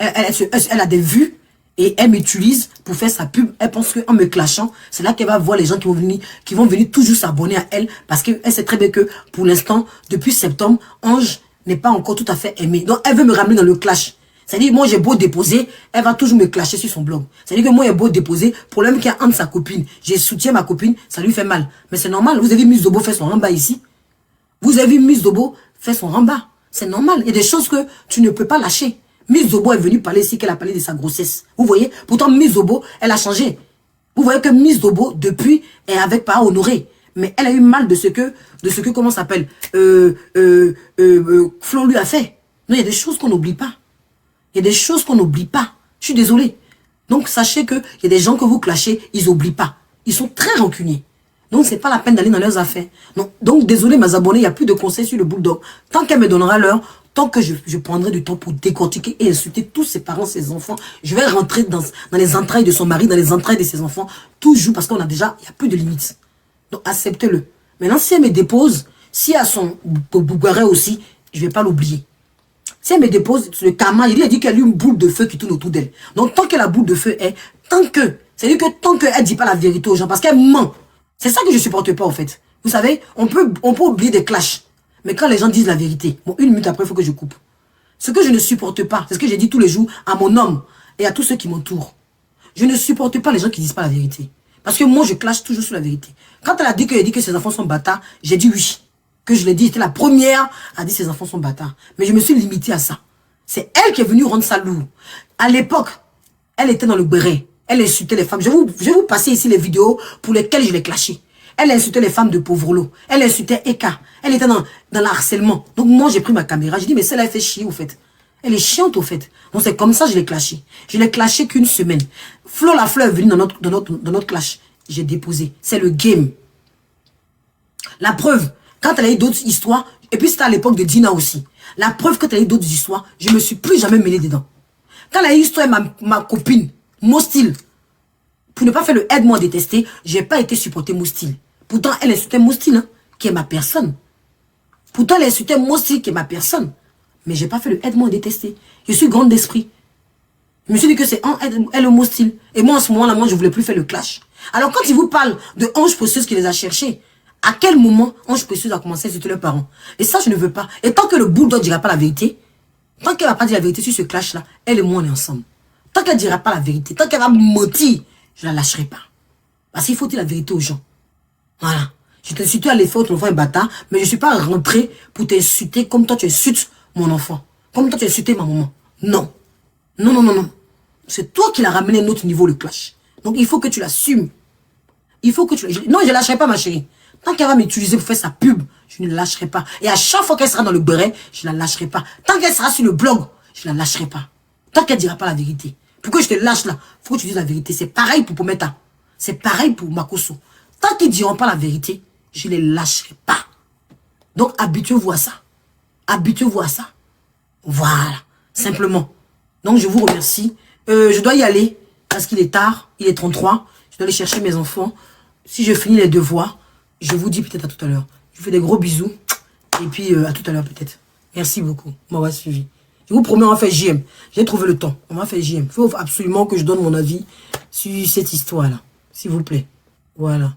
Elle a des vues et elle m'utilise pour faire sa pub. Elle pense qu'en me clashant, c'est là qu'elle va voir les gens qui vont venir toujours s'abonner à elle parce qu'elle sait très bien que pour l'instant, depuis septembre, Ange n'est pas encore tout à fait aimée. Donc elle veut me ramener dans le clash. C'est-à-dire, moi j'ai beau déposer, elle va toujours me clasher sur son blog. C'est-à-dire que moi j'ai beau déposer, problème qu'il y a entre sa copine. J'ai soutien ma copine, ça lui fait mal. Mais c'est normal, vous avez vu Miss Dobo faire son ramba ici. Vous avez vu Miss Dobo faire son ramba. C'est normal, il y a des choses que tu ne peux pas lâcher. Miss Dobo est venue parler ici, qu'elle a parlé de sa grossesse. Vous voyez, pourtant Miss Dobo, elle a changé. Vous voyez que Miss Dobo, depuis, est avec Para Honoré. Mais elle a eu mal de ce que comment ça s'appelle, Flo lui a fait. Non, il y a des choses qu'on n'oublie pas. Il y a des choses qu'on n'oublie pas. Je suis désolée. Donc, sachez qu'il y a des gens que vous clashez, ils n'oublient pas. Ils sont très rancuniers. Donc, c'est pas la peine d'aller dans leurs affaires. Donc, désolé, mes abonnés, il n'y a plus de conseils sur le Bulldog. Tant qu'elle me donnera l'heure, tant que je prendrai du temps pour décortiquer et insulter tous ses parents, ses enfants, je vais rentrer dans les entrailles de son mari, dans les entrailles de ses enfants, toujours parce qu'on a déjà, il n'y a plus de limites. Donc, acceptez-le. Maintenant, si elle me dépose, si elle a son bougaré aussi, je ne vais pas l'oublier. Si elle me dépose le karma, il dit qu'elle a eu une boule de feu qui tourne autour d'elle. Donc, tant que la boule de feu est, c'est-à-dire que tant qu'elle ne dit pas la vérité aux gens, parce qu'elle ment. C'est ça que je ne supporte pas, en fait. Vous savez, on peut oublier des clashs. Mais quand les gens disent la vérité, bon, 1 minute après, il faut que je coupe. Ce que je ne supporte pas, c'est ce que j'ai dit tous les jours à mon homme et à tous ceux qui m'entourent. Je ne supporte pas les gens qui disent pas la vérité. Parce que moi, je clash toujours sur la vérité. Quand elle a dit que ses enfants sont bâtards, j'ai dit oui. Que je l'ai dit, j'étais la première à dire que ses enfants sont bâtards. Mais je me suis limitée à ça. C'est elle qui est venue rendre ça lourd. À l'époque, elle était dans le béret. Elle insultait les femmes. Je vais vous passer ici les vidéos pour lesquelles je l'ai clashée. Elle insultait les femmes de Pauvrolo. Elle insultait Eka. Elle était dans l'harcèlement. Donc moi, j'ai pris ma caméra. J'ai dit, mais celle-là, elle fait chier, au fait. Elle est chiante, au fait. Donc c'est comme ça que je l'ai clashée. Je l'ai clashée qu'une semaine. Flo la Fleur est venue dans notre clash. J'ai déposé. C'est le game. La preuve, quand elle a eu d'autres histoires, et puis c'était à l'époque de Dina aussi. La preuve que tu as eu d'autres histoires, je ne me suis plus jamais mêlée dedans. Quand elle a eu histoire ma copine, Mostyle, pour ne pas faire le aide-moi à détester, j'ai pas été supporter Mostyle. Pourtant, elle insultait Mostyle, hein, qui est ma personne. Pourtant, elle insultait Mostyle, qui est ma personne. Mais j'ai pas fait le aide-moi à détester. Je suis grande d'esprit. Je me suis dit que c'est elle Mostyle. Et moi, en ce moment-là, moi, je voulais plus faire le clash. Alors, quand il vous parle de Ange Précieuse qui les a cherchés, à quel moment Ange Précieuse a commencé à insulter leurs parents? Et ça, je ne veux pas. Et tant que le Bulldog ne dira pas la vérité, tant qu'elle ne va pas dire la vérité sur ce clash-là, elle et moi, on est ensemble. Tant qu'elle ne dira pas la vérité, tant qu'elle va mentir, je ne la lâcherai pas. Parce qu'il faut dire la vérité aux gens. Voilà. Je t'insulte à l'effort, ton enfant est bâtard, mais je ne suis pas rentré pour t'insulter comme toi tu insultes mon enfant. Comme toi tu as insulté ma maman. Non. Non, non, non, non. C'est toi qui l'as ramené à un autre niveau, le clash. Donc il faut que tu l'assumes. Il faut que tu l'assumes. Non, je ne lâcherai pas, ma chérie. Tant qu'elle va m'utiliser pour faire sa pub, je ne la lâcherai pas. Et à chaque fois qu'elle sera dans le béret, je ne la lâcherai pas. Tant qu'elle sera sur le blog, je ne la lâcherai pas. Tant qu'elle ne dira pas la vérité. Pour que je te lâche là, il faut que tu dises la vérité. C'est pareil pour Pometa. C'est pareil pour Makoso. Tant qu'ils ne diront pas la vérité, je ne les lâcherai pas. Donc habituez-vous à ça. Habituez-vous à ça. Voilà. Simplement. Donc je vous remercie. Je dois y aller parce qu'il est tard. Il est 33. Je dois aller chercher mes enfants. Si je finis les devoirs, je vous dis peut-être à tout à l'heure. Je vous fais des gros bisous. Et puis à tout à l'heure peut-être. Merci beaucoup. On m'a suivi. Je vous promets, on va faire JM. J'ai trouvé le temps. On va faire JM. Il faut absolument que je donne mon avis sur cette histoire-là. S'il vous plaît. Voilà.